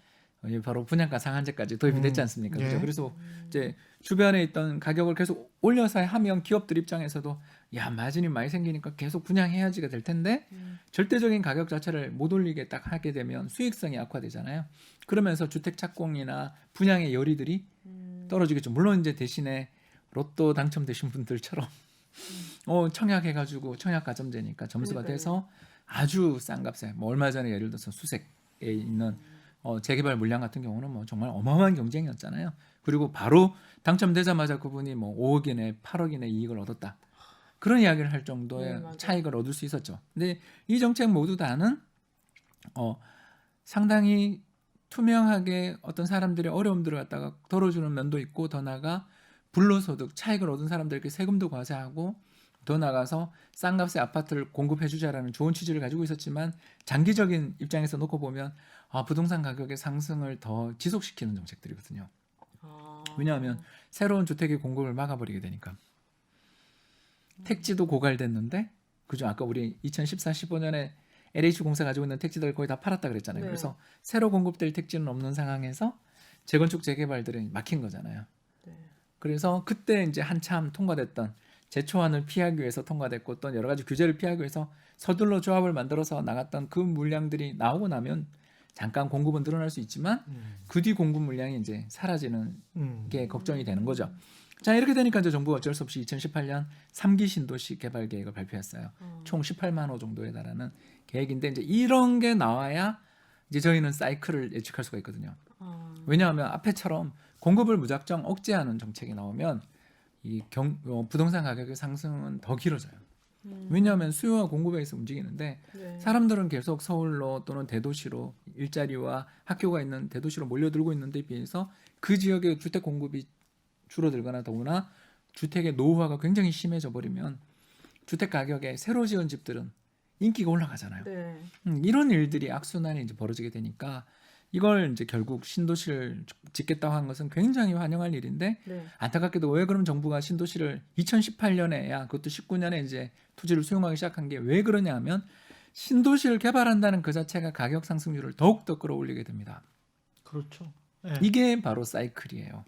바로 분양가 상한제까지 도입이 됐지 않습니까? 예. 그죠? 그래서 이제 주변에 있던 가격을 계속 올려서 하면 기업들 입장에서도 야 마진이 많이 생기니까 계속 분양해야지가 될 텐데 절대적인 가격 자체를 못 올리게 딱 하게 되면 수익성이 악화되잖아요. 그러면서 주택 착공이나 분양의 열의들이 떨어지겠죠. 물론 이제 대신에 로또 당첨되신 분들처럼 청약해가지고 청약 가점제니까 점수가 그러니까요. 돼서 아주 싼 값에 뭐 얼마 전에 예를 들어서 수색에 있는 재개발 물량 같은 경우는 뭐 정말 어마어마한 경쟁이었잖아요. 그리고 바로 당첨되자마자 그분이 뭐 5억 이내 8억 이내 이익을 얻었다. 그런 이야기를 할 정도의 맞아요. 차익을 얻을 수 있었죠. 근데 이 정책 모두 다는 상당히 투명하게 어떤 사람들의 어려움들을 갖다가 덜어주는 면도 있고 더 나아가 불로소득 차익을 얻은 사람들에게 세금도 과세하고 더 나가서 싼 값의 아파트를 공급해 주자라는 좋은 취지를 가지고 있었지만 장기적인 입장에서 놓고 보면 부동산 가격의 상승을 더 지속시키는 정책들이거든요. 왜냐하면 새로운 주택의 공급을 막아버리게 되니까. 택지도 고갈됐는데 그죠? 아까 우리 2014, 15년에 LH공사 가지고 있는 택지들 거의 다 팔았다 그랬잖아요. 네. 그래서 새로 공급될 택지는 없는 상황에서 재건축 재개발들이 막힌 거잖아요. 네. 그래서 그때 이제 한참 통과됐던 재초안을 피하기 위해서 통과됐고 또 여러 가지 규제를 피하기 위해서 서둘러 조합을 만들어서 나갔던 그 물량들이 나오고 나면 잠깐 공급은 늘어날 수 있지만 그 뒤 공급 물량이 이제 사라지는 게 걱정이 되는 거죠. 자 이렇게 되니까 이제 정부가 어쩔 수 없이 2018년 3기 신도시 개발 계획을 발표했어요. 총 18만 호 정도에 달하는 계획인데 이제 이런 게 나와야 이제 저희는 사이클을 예측할 수가 있거든요. 왜냐하면 앞에처럼 공급을 무작정 억제하는 정책이 나오면 이 부동산 가격의 상승은 더 길어져요. 왜냐하면 수요와 공급에 의해서 움직이는데 네. 사람들은 계속 서울로 또는 대도시로 일자리와 학교가 있는 대도시로 몰려들고 있는데 비해서 그 지역의 주택 공급이 줄어들거나 더구나 주택의 노후화가 굉장히 심해져 버리면 주택 가격에 새로 지은 집들은 인기가 올라가잖아요. 네. 이런 일들이 악순환이 이제 벌어지게 되니까 이걸 이제 결국 신도시를 짓겠다고 한 것은 굉장히 환영할 일인데 네. 안타깝게도 왜 그럼 정부가 신도시를 2018년에야 그것도 19년에 이제 토지를 수용하기 시작한 게 왜 그러냐 하면 신도시를 개발한다는 그 자체가 가격 상승률을 더욱더 끌어올리게 됩니다. 그렇죠. 예. 이게 바로 사이클이에요.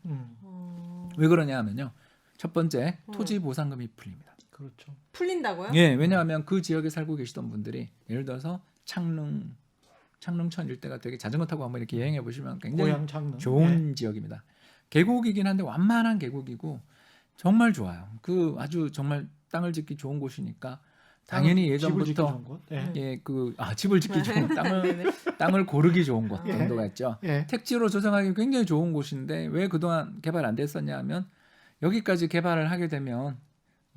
왜 그러냐 하면요. 첫 번째 토지 보상금이 풀립니다. 그렇죠. 풀린다고요? 예, 왜냐하면 그 지역에 살고 계시던 분들이 예를 들어서 창릉 창릉천 일대가 되게 자전거 타고 한번 이렇게 여행해 보시면 굉장히 고향 창릉. 좋은 네. 지역입니다. 계곡이긴 한데 완만한 계곡이고 정말 좋아요. 그 아주 정말 땅을 짓기 좋은 곳이니까 당연히 집을 짓기 예전부터 좋은 곳. 예. 예, 집을 짓기 좋은 땅을 고르기 좋은 곳 예. 정도가 있죠. 예. 택지로 조성하기 굉장히 좋은 곳인데 왜 그동안 개발 안 됐었냐 하면 여기까지 개발을 하게 되면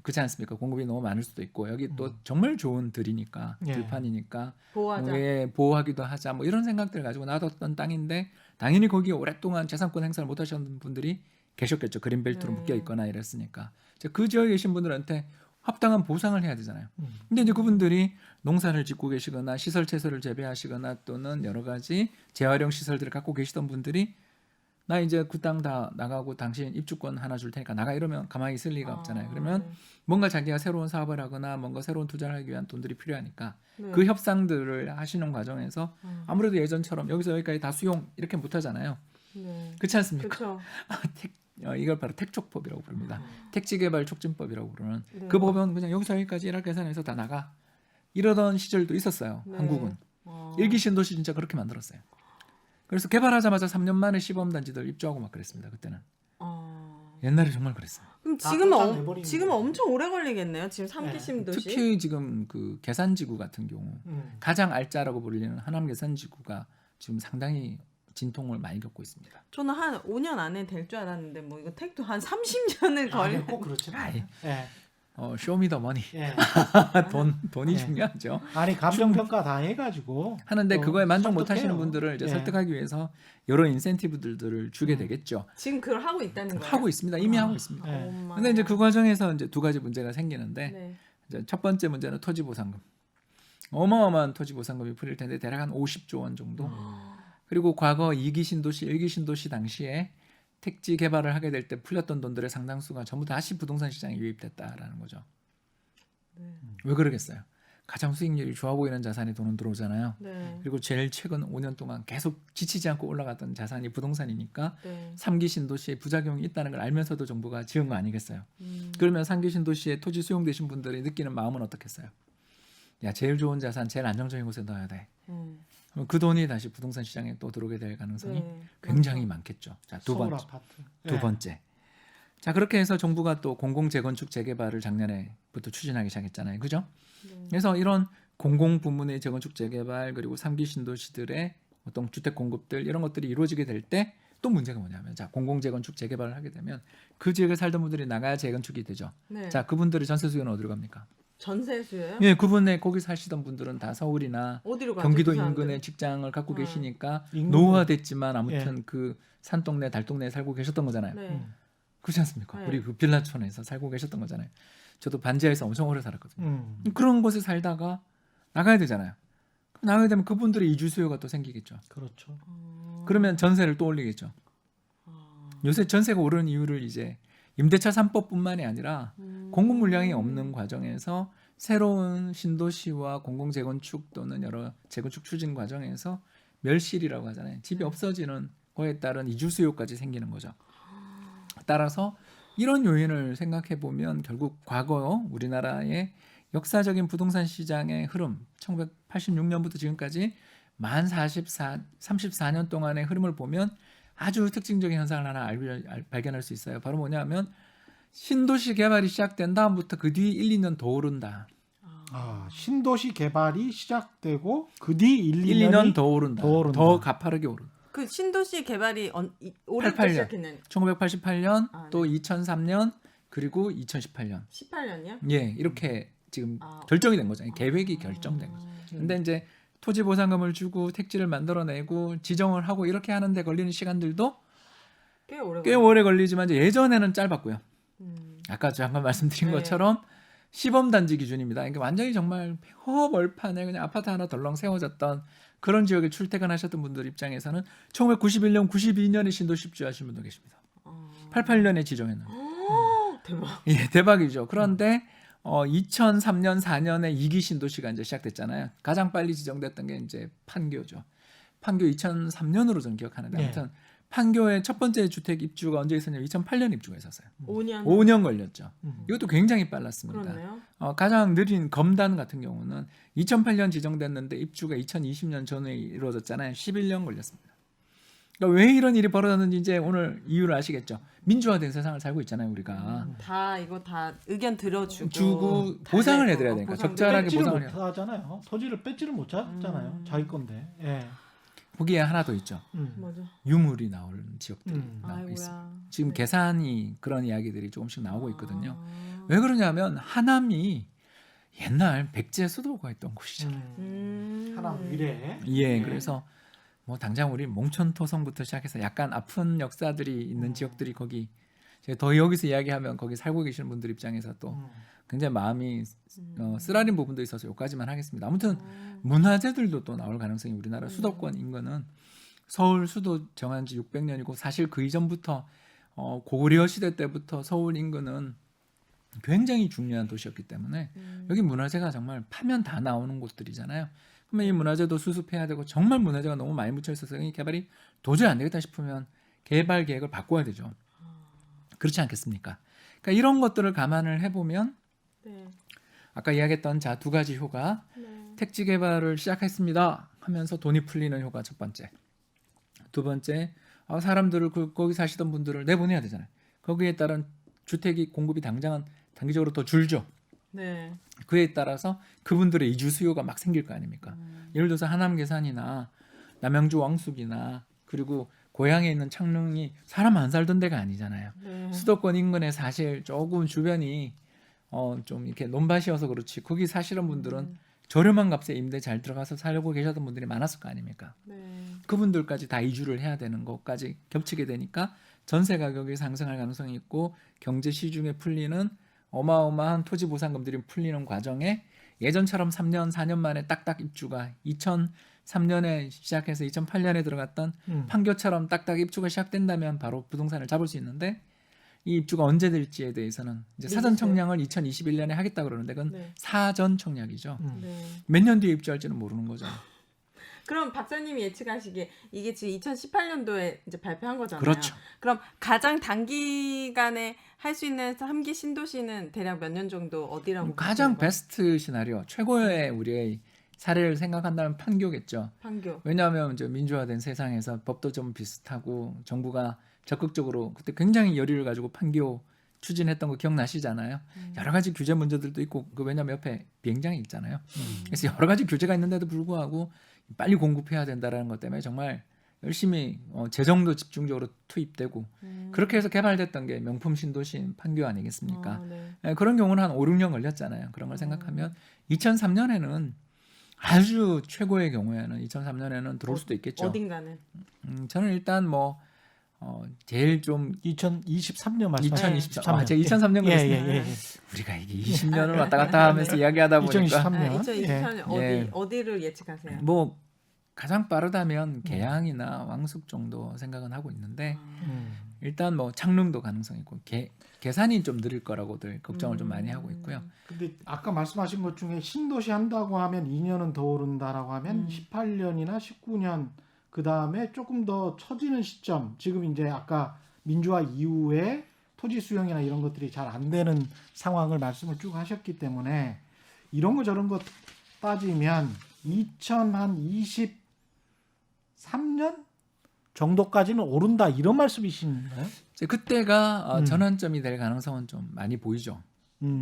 그렇지 않습니까? 공급이 너무 많을 수도 있고 여기 또 정말 좋은 들이니까 예. 들판이니까 보호하자. 보호하기도 하자 뭐 이런 생각들을 가지고 놔뒀던 땅인데 당연히 거기에 오랫동안 재산권 행사를 못 하셨던 분들이 계셨겠죠. 그린벨트로 묶여 있거나 이랬으니까 이제 그 지역에 계신 분들한테 합당한 보상을 해야 되잖아요. 근데 이제 그분들이 농사를 짓고 계시거나 시설 채소를 재배하시거나 또는 여러 가지 재활용 시설들을 갖고 계시던 분들이 나 이제 그 땅 다 나가고 당신 입주권 하나 줄 테니까 나가 이러면 가만히 있을 리가 없잖아요. 그러면 네. 뭔가 자기가 새로운 사업을 하거나 뭔가 새로운 투자를 하기 위한 돈들이 필요하니까 네. 그 협상들을 하시는 과정에서 아무래도 예전처럼 여기서 여기까지 다 수용 이렇게 못 하잖아요. 네. 그렇지 않습니까? 그렇죠. 이걸 바로 택촉법이라고 부릅니다. 택지개발 촉진법이라고 부르는 네. 그 법은 그냥 여기서 여기까지 일할 계산해서 다 나가 이러던 시절도 있었어요. 네. 한국은 어. 일기 신도시 진짜 그렇게 만들었어요. 그래서 개발하자마자 3년 만에 시범단지들 입주하고 막 그랬습니다. 그때는 옛날에 정말 그랬어요. 그럼 다 지금은 쫓아내버리는 지금 거죠. 엄청 오래 걸리겠네요. 지금 3기 네. 신도시. 특히 지금 그 계산지구 같은 경우 가장 알짜라고 불리는 하남 계산지구가 지금 상당히 진통을 많이 겪고 있습니다. 저는 한 5년 안에 될 줄 알았는데 뭐 이거 택도 한 30년을 걸려. 아니, 꼭 그렇지는 않아요. 예. 쇼미더머니 예. 돈이 네. 중요하죠. 아니 감정 평가 다 해가지고 하는데 그거에 만족 못 하시는 설득해요. 분들을 이제 예. 설득하기 위해서 여러 인센티브들을 주게 되겠죠. 지금 그걸 하고 있다는 거예요. 하고 있습니다. 이미 하고 있습니다. 예. 엄마. 근데 이제 그 과정에서 이제 두 가지 문제가 생기는데 네. 이제 첫 번째 문제는 토지 보상금. 어마어마한 토지 보상금이 풀릴 텐데 대략 한 50조 원 정도. 그리고 과거 2기 신도시, 1기 신도시 당시에 택지 개발을 하게 될 때 풀렸던 돈들의 상당수가 전부 다시 부동산 시장에 유입됐다라는 거죠. 네. 왜 그러겠어요? 가장 수익률이 좋아 보이는 자산이 돈은 들어오잖아요. 네. 그리고 제일 최근 5년 동안 계속 지치지 않고 올라갔던 자산이 부동산이니까 네. 3기 신도시에 부작용이 있다는 걸 알면서도 정부가 지은 거 아니겠어요? 그러면 3기 신도시에 토지 수용되신 분들이 느끼는 마음은 어떻겠어요? 야, 제일 좋은 자산, 제일 안정적인 곳에 넣어야 돼. 그럼 그 돈이 다시 부동산 시장에 또 들어오게 될 가능성이 네. 굉장히 많겠죠. 자, 두 서울 번째. 아파트. 두 예. 번째. 자, 그렇게 해서 정부가 또 공공 재건축 재개발을 작년에부터 추진하기 시작했잖아요. 그죠? 네. 그래서 이런 공공 부문의 재건축 재개발 그리고 3기 신도시들의 어떤 주택 공급들 이런 것들이 이루어지게 될 때 또 문제가 뭐냐면 자, 공공 재건축 재개발을 하게 되면 그 지역에 살던 분들이 나가야 재건축이 되죠. 네. 자, 그분들의 전세 수요는 어디로 갑니까? 전세수예요? 예, 그분의 거기 사시던 분들은 다 서울이나 어디로 가죠? 경기도 그 사람들은? 인근에 직장을 갖고 계시니까 인근은- 노후화됐지만 아무튼 그 산동네 달동네에 살고 계셨던 거잖아요. 네. 그렇지 않습니까? 네. 우리 그 빌라촌에서 살고 계셨던 거잖아요. 저도 반지하에서 엄청 오래 살았거든요. 음. 그런 곳에 살다가 나가야 되잖아요. 그럼 나가게 되면 그분들의 이주 수요가 또 생기겠죠. 그렇죠. 그러면 전세를 또 올리겠죠. 요새 전세가 오르는 이유를 이제 임대차 3법뿐만이 아니라 공급 물량이 없는 과정에서 새로운 신도시와 공공 재건축 또는 여러 재건축 추진 과정에서 멸실이라고 하잖아요. 집이 없어지는 거에 따른 이주 수요까지 생기는 거죠. 따라서 이런 요인을 생각해 보면 결국 과거 우리나라의 역사적인 부동산 시장의 흐름 1986년부터 지금까지 만 34년 동안의 흐름을 보면 아주 특징적인 현상을 하나 발견할 수 있어요. 바로 뭐냐면 신도시 개발이 시작된 다음부터 그 뒤 1, 2년 더 오른다. 아, 신도시 개발이 시작되고 그 뒤 1, 1, 2년 더 오른다. 더 오른다. 더 가파르게 오른다. 그 신도시 개발이 올해 88년. 시작했나요? 1988년 아, 네. 또 2003년 그리고 2018년. 18년이요? 예, 이렇게 지금 아. 결정이 된 거잖아요. 계획이 결정된 거죠. 근데 이제 토지 보상금을 주고 택지를 만들어내고 지정을 하고 이렇게 하는데 걸리는 시간들도 꽤 오래 걸리지만 이제 예전에는 짧았고요. 아까 잠깐 말씀드린 네. 것처럼 시범단지 기준입니다. 그러니까 완전히 정말 폐허벌판에 그냥 아파트 하나 덜렁 세워졌던 그런 지역에 출퇴근하셨던 분들 입장에서는 1991년, 92년에 신도시 입주하신 분도 계십니다. 88년에 지정했는데. 대박. 예, 대박이죠. 그런데 2003년, 4년에 2기 신도시가 이제 시작됐잖아요. 가장 빨리 지정됐던 게 이제 판교죠. 판교 2003년으로 저는 기억하는데 네. 아무튼 판교의 첫 번째 주택 입주가 언제 있었냐면 2008년 입주가 있었어요. 5년. 5년 걸렸죠. 음. 이것도 굉장히 빨랐습니다. 그렇네요. 가장 느린 검단 같은 경우는 2008년 지정됐는데 입주가 2020년 전에 이루어졌잖아요. 11년 걸렸습니다. 그러니까 왜 이런 일이 벌어졌는지 이제 오늘 이유를 아시겠죠. 민주화된 세상을 살고 있잖아요, 우리가. 다 이거 다 의견 들어주고 주고 다 보상을 내고, 해드려야 되니까 보상도 적절하게 뺏지를 보상을 못 하잖아요. 토지를 뺏지를 못 하잖아요. 자기 건데. 예. 거기에 하나 더 있죠. 맞아. 유물이 나오는 지역들이 나오고 아이고야. 있어요. 지금 네. 계산이 그런 이야기들이 조금씩 나오고 있거든요. 아. 왜 그러냐면 하남이 옛날 백제 수도가 있던 곳이잖아요. 하남 위례. 예, 그래서 뭐 당장 우리 몽천토성부터 시작해서 약간 아픈 역사들이 있는 음. 지역들이 거기 제가 더 여기서 이야기하면 거기 살고 계시는 분들 입장에서 또 음. 굉장히 마음이 쓰라린 부분도 있어서 여기까지만 하겠습니다. 아무튼 문화재들도 또 나올 가능성이 우리나라 수도권 인근은 서울 수도 정한 지 600년이고 사실 그 이전부터 고구려 시대 때부터 서울 인근은 굉장히 중요한 도시였기 때문에 여기 문화재가 정말 파면 다 나오는 곳들이잖아요. 그러면 이 문화재도 수습해야 되고 정말 문화재가 너무 많이 묻혀 있어서 이 개발이 도저히 안 되겠다 싶으면 개발 계획을 바꿔야 되죠. 그렇지 않겠습니까? 그러니까 이런 것들을 감안을 해보면 네. 아까 이야기했던 자 두 가지 효과 네. 택지 개발을 시작했습니다 하면서 돈이 풀리는 효과 첫 번째. 두 번째 사람들을 거기 사시던 분들을 내보내야 되잖아요. 거기에 따른 주택이 공급이 당장은 단기적으로 더 줄죠. 네. 그에 따라서 그분들의 이주 수요가 막 생길 거 아닙니까? 예를 들어서 하남 계산이나 남양주 왕숙이나 그리고 고향에 있는 창릉이 사람 안 살던 데가 아니잖아요. 네. 수도권 인근에 사실 조금 주변이 좀 이렇게 논밭이어서 그렇지 거기 사시는 분들은 저렴한 값에 임대 잘 들어가서 살고 계셨던 분들이 많았을 거 아닙니까? 네. 그분들까지 다 이주를 해야 되는 것까지 겹치게 되니까 전세 가격이 상승할 가능성이 있고 경제 시중에 풀리는 어마어마한 토지 보상금들이 풀리는 과정에 예전처럼 3년 4년 만에 딱딱 입주가 2003년에 시작해서 2008년에 들어갔던 판교처럼 딱딱 입주가 시작된다면 바로 부동산을 잡을 수 있는데 이 입주가 언제 될지에 대해서는 이제 사전 청약을 2021년에 하겠다 그러는데 그건 네. 사전 청약이죠. 네. 몇 년 뒤에 입주할지는 모르는 거죠. 그럼 박사님이 예측하시기에 이게 지금 2018년도에 이제 발표한 거잖아요. 그렇죠. 그럼 가장 단기간에 할 수 있는 3기 신도시는 대략 몇 년 정도 어디라고 가장 보시는 거예요? 베스트 시나리오, 최고의 우리의 사례를 생각한다면 판교겠죠. 판교. 왜냐하면 이제 민주화된 세상에서 법도 좀 비슷하고 정부가 적극적으로 그때 굉장히 열의를 가지고 판교 추진했던 거 기억나시잖아요. 여러 가지 규제 문제들도 있고 왜냐하면 옆에 비행장이 있잖아요. 그래서 여러 가지 규제가 있는데도 불구하고 빨리 공급해야 된다라는 것 때문에 정말 열심히 재정도 집중적으로 투입되고 그렇게 해서 개발됐던 게 명품 신도시인 판교 아니겠습니까? 네. 그런 경우는 한 5, 6년 걸렸잖아요. 그런 걸 생각하면 2003년에는 아주 최고의 경우에는 2003년에는 들어올 수도 있겠죠. 어딘가는. 저는 일단 뭐 제일 좀 2023년 말씀하시죠. 2023년 제가 2003년 그랬습니다. 예. 우리가 이게 20년을 왔다 갔다 하면서 이야기하다 보니까 2023년. 2023년 예. 어디를 예측하세요? 뭐 가장 빠르다면 계양이나 왕숙 정도 생각은 하고 있는데 일단 뭐 창릉도 가능성 있고 계산이 좀 느릴 거라고들 걱정을 좀 많이 하고 있고요. 근데 아까 말씀하신 것 중에 신도시 한다고 하면 2년은 더 오른다라고 하면 18년이나 19년 그 다음에 조금 더 처지는 시점. 지금 이제 아까 민주화 이후에 토지 수용이나 이런 것들이 잘 안 되는 상황을 말씀을 쭉 하셨기 때문에 이런 거 저런 거 따지면 2023년 정도까지는 오른다 이런 말씀이신가요? 이제 그때가 전환점이 될 가능성은 좀 많이 보이죠.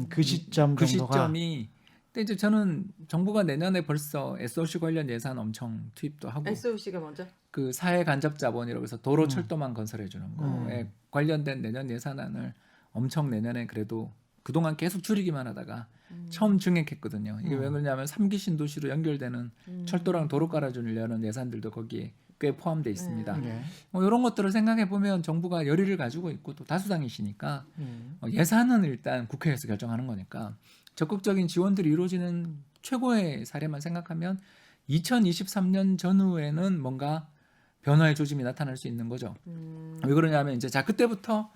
그 시점 그 정도가. 시점이 근데 이제 저는 정부가 내년에 벌써 SOC 관련 예산 엄청 투입도 하고 SOC가 먼저. 그 사회 간접 자본이라고 해서 도로 철도만 건설해 주는 거에 관련된 내년 예산안을 엄청 내년에 그래도 그동안 계속 줄이기만 하다가 처음 증액했거든요. 이게 왜 그러냐면 3기 신도시로 연결되는 철도랑 도로 깔아주려는 예산들도 거기에 꽤 포함되어 있습니다. 네. 뭐 이런 것들을 생각해 보면 정부가 열의를 가지고 있고 또 다수당이시니까 예산은 일단 국회에서 결정하는 거니까 적극적인 지원들이 이루어지는 최고의 사례만 생각하면 2023년 전후에는 뭔가 변화의 조짐이 나타날 수 있는 거죠. 왜 그러냐면 이제 자 그때부터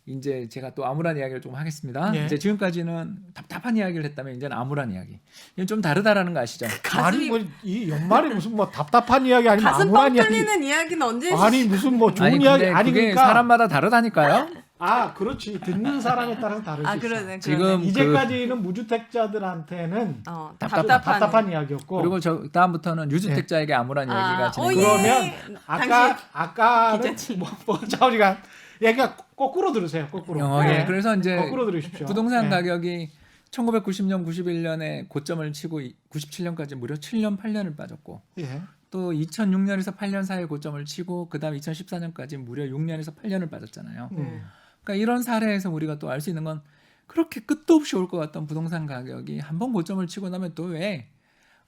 이제 제가 또 암울한 이야기를 좀 하겠습니다. 예. 이제 지금까지는 답답한 이야기를 했다면 이제는 암울한 이야기. 이건 좀 다르다라는 거 아시죠? 아니 뭐이 연말에 무슨 뭐 답답한 이야기 아니면 가슴 암울한 뻥 이야기. 뚫리는 이야기는 언제 아니 무슨 뭐 좋은 아니 이야기 근데 아니 그게 그러니까 사람마다 다르다니까요. 아 그렇지 듣는 사람에 따라서 다를 수 아 있어. 그러네. 지금 이제까지는 무주택자들한테는 답답한 이야기였고 그리고 저 다음부터는 유주택자에게 암울한 이야기가 진행돼요. 그러면 아까는 뭐 자우리가 얘가 거꾸로 들으세요. 거꾸로. 예. 그래서 이제 거꾸로 들으십시오. 부동산 예. 가격이 1990년, 91년에 고점을 치고 97년까지 무려 7년, 8년을 빠졌고 예. 또 2006년에서 8년 사이에 고점을 치고 그다음 2014년까지 무려 6년에서 8년을 빠졌잖아요. 그러니까 이런 사례에서 우리가 또 알 수 있는 건 그렇게 끝도 없이 올 것 같던 부동산 가격이 한번 고점을 치고 나면 또 왜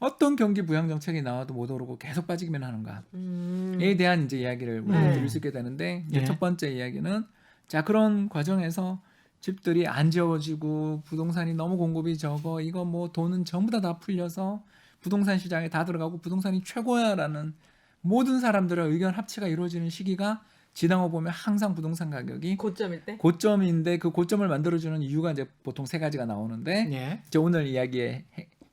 어떤 경기 부양 정책이 나와도 못 오르고 계속 빠지기만 하는가에 대한 이제 이야기를 우리가 드릴 수 있게 되는데 이제 예. 첫 번째 이야기는 자 그런 과정에서 집들이 안 지어지고 부동산이 너무 공급이 적어 이거 뭐 돈은 전부 다 풀려서 부동산 시장에 다 들어가고 부동산이 최고야라는 모든 사람들의 의견 합치가 이루어지는 시기가 지나고 보면 항상 부동산 가격이 고점일 때. 고점인데 그 고점을 만들어주는 이유가 이제 보통 세 가지가 나오는데 예. 이제 오늘 이야기에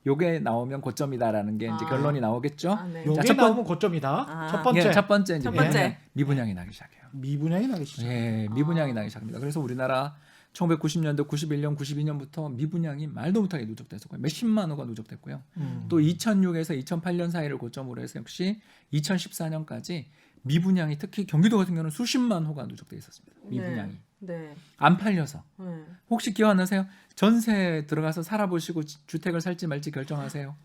요게 나오면 고점이다라는 게 이제 결론이 나오겠죠. 아, 네. 요게 자, 나오면 고점이다. 아. 첫 번째 예, 첫 번째 이제 첫 번째. 예, 미분양이 나기 시작해요. 미분양이 나기 시작. 예, 미분양이 나기 시작합니다. 그래서 우리나라 1990년도, 91년, 92년부터 미분양이 말도 못하게 누적됐었고요. 몇십만 호가 누적됐고요. 또 2006에서 2008년 사이를 고점으로 해서 역시 2014년까지 미분양이 특히 경기도 같은 경우는 수십만 호가 누적돼 있었습니다. 미분양이. 네. 안 팔려서. 네. 혹시 기억 안 나세요? 전세 들어가서 살아보시고 주택을 살지 말지 결정하세요.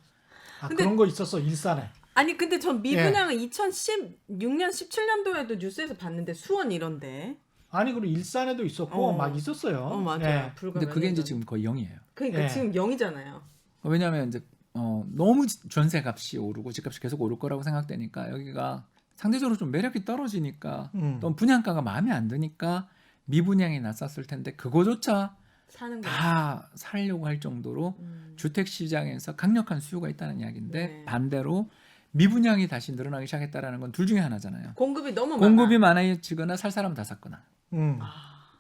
아, 근데- 그런 거 있었어 일산에. 아니 근데 전 미분양은 2016년 17년도에도 뉴스에서 봤는데 수원 이런데. 아니 그리고 일산에도 있었고 어. 막 있었어요. 맞아요. 예. 불과 근데 몇 그게 년 이제 전. 지금 거의 0이에요. 그러니까 예. 지금 0이잖아요. 왜냐하면 이제 너무 전세 값이 오르고 집값이 계속 오를 거라고 생각되니까 여기가 상대적으로 좀 매력이 떨어지니까 또 분양가가 마음에 안 드니까 미분양이 났었을 텐데 그거조차 사는 거. 다 살려고 할 정도로 주택 시장에서 강력한 수요가 있다는 이야기인데 네. 반대로 미분양이 다시 늘어나기 시작했다라는 건 둘 중에 하나잖아요. 공급이 너무 공급이 많아지거나 살 사람 다 샀거나. 음.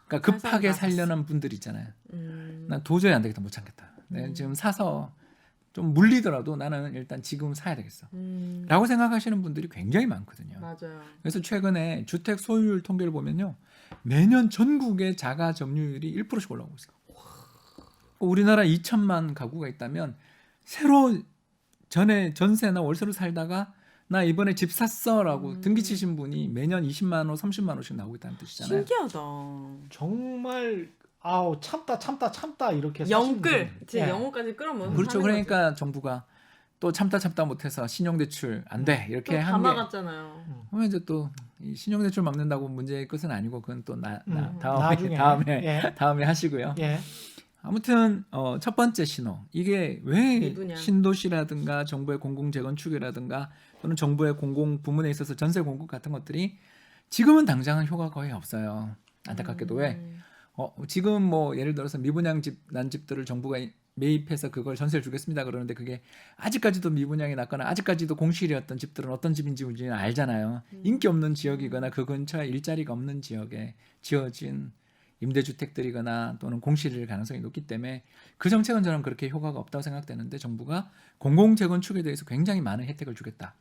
그러니까 살 급하게 사람 다 살려는 분들 있잖아요. 많아. 난 도저히 안 되겠다 못 참겠다. 내 지금 사서 좀 물리더라도 나는 일단 지금 사야 되겠어. 라고 생각하시는 분들이 굉장히 많거든요. 맞아요. 그래서 최근에 주택 소유율 통계를 보면요. 매년 전국의 자가 점유율이 1%씩 올라오고 있어요. 우리나라 2천만 가구가 있다면 새로 전에 전세나 월세로 살다가 나 이번에 집 샀어라고 등기 치신 분이 매년 20만 원, 30만 원씩 나오고 있다는 뜻이잖아요. 신기하다. 정말 아우 참다 이렇게 영끌. 사시는 제 분들. 예. 영혼까지 끌어모으는 그렇죠. 그러니까 정부가 또 참다 못해서 신용대출 안 돼 이렇게 다 한 게. 막았잖아요. 그러면 이제 또 이 신용대출 막는다고 문제의 끝은 아니고 그건 또 나중에. 다음에 하시고요. 예. 아무튼 첫 번째 신호 이게 왜 미분양. 신도시라든가 정부의 공공 재건축이라든가 또는 정부의 공공 부문에 있어서 전세 공급 같은 것들이 지금은 당장은 효과가 거의 없어요. 안타깝게도 왜 지금 뭐 예를 들어서 미분양 난 집들을 정부가 매입해서 그걸 전세를 주겠습니다 그러는데 그게 아직까지도 미분양이 났거나 아직까지도 공실이었던 집들은 어떤 집인지 우리는 알잖아요. 인기 없는 지역이거나 그 근처에 일자리가 없는 지역에 지어진 임대주택들이거나 또는 공실일 가능성이 높기 때문에 그 정책은 저는 그렇게 효과가 없다고 생각되는데 정부가 공공재건축에 대해서 굉장히 많은 혜택을 주겠다.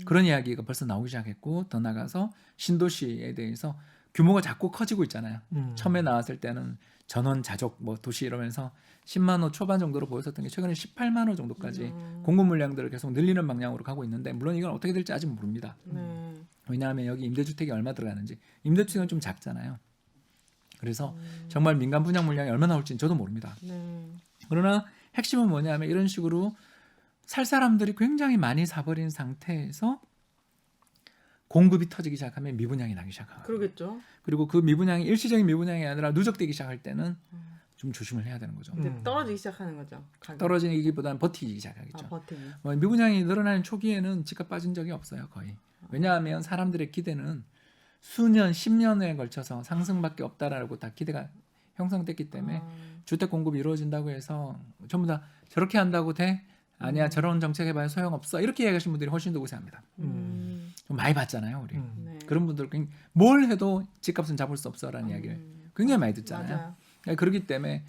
그런 이야기가 벌써 나오기 시작했고 더 나가서 신도시에 대해서 규모가 자꾸 커지고 있잖아요. 처음에 나왔을 때는 전원 자족 뭐 도시 이러면서 10만 호 초반 정도로 보였었던 게 최근에 18만 호 정도까지 공급 물량들을 계속 늘리는 방향으로 가고 있는데 물론 이건 어떻게 될지 아직 모릅니다. 네. 왜냐하면 여기 임대주택이 얼마 들어가는지 임대주택은 좀 작잖아요. 그래서 정말 민간 분양 물량이 얼마나 올지는 저도 모릅니다. 네. 그러나 핵심은 뭐냐면 이런 식으로 살 사람들이 굉장히 많이 사버린 상태에서 공급이 터지기 시작하면 미분양이 나기 시작하고 그러겠죠. 그리고 그 미분양이 일시적인 미분양이 아니라 누적되기 시작할 때는 좀 조심을 해야 되는 거죠. 근데 떨어지기 시작하는 거죠. 가격. 떨어지기보다는 버티기 시작하겠죠. 버티기. 미분양이 늘어나는 초기에는 집값 빠진 적이 없어요. 거의. 왜냐하면 사람들의 기대는 수년, 10년에 걸쳐서 상승밖에 없다라고 다 기대가 형성됐기 때문에 주택 공급이 이루어진다고 해서 전부 다 저렇게 한다고 돼? 아니야 저런 정책 해봐야 소용없어 이렇게 이야기하시는 분들이 훨씬 더 우세합니다. 좀 많이 봤잖아요 우리. 네. 그런 분들 뭘 해도 집값은 잡을 수 없어라는 이야기를 굉장히 많이 듣잖아요. 맞아요. 그러니까 그렇기 때문에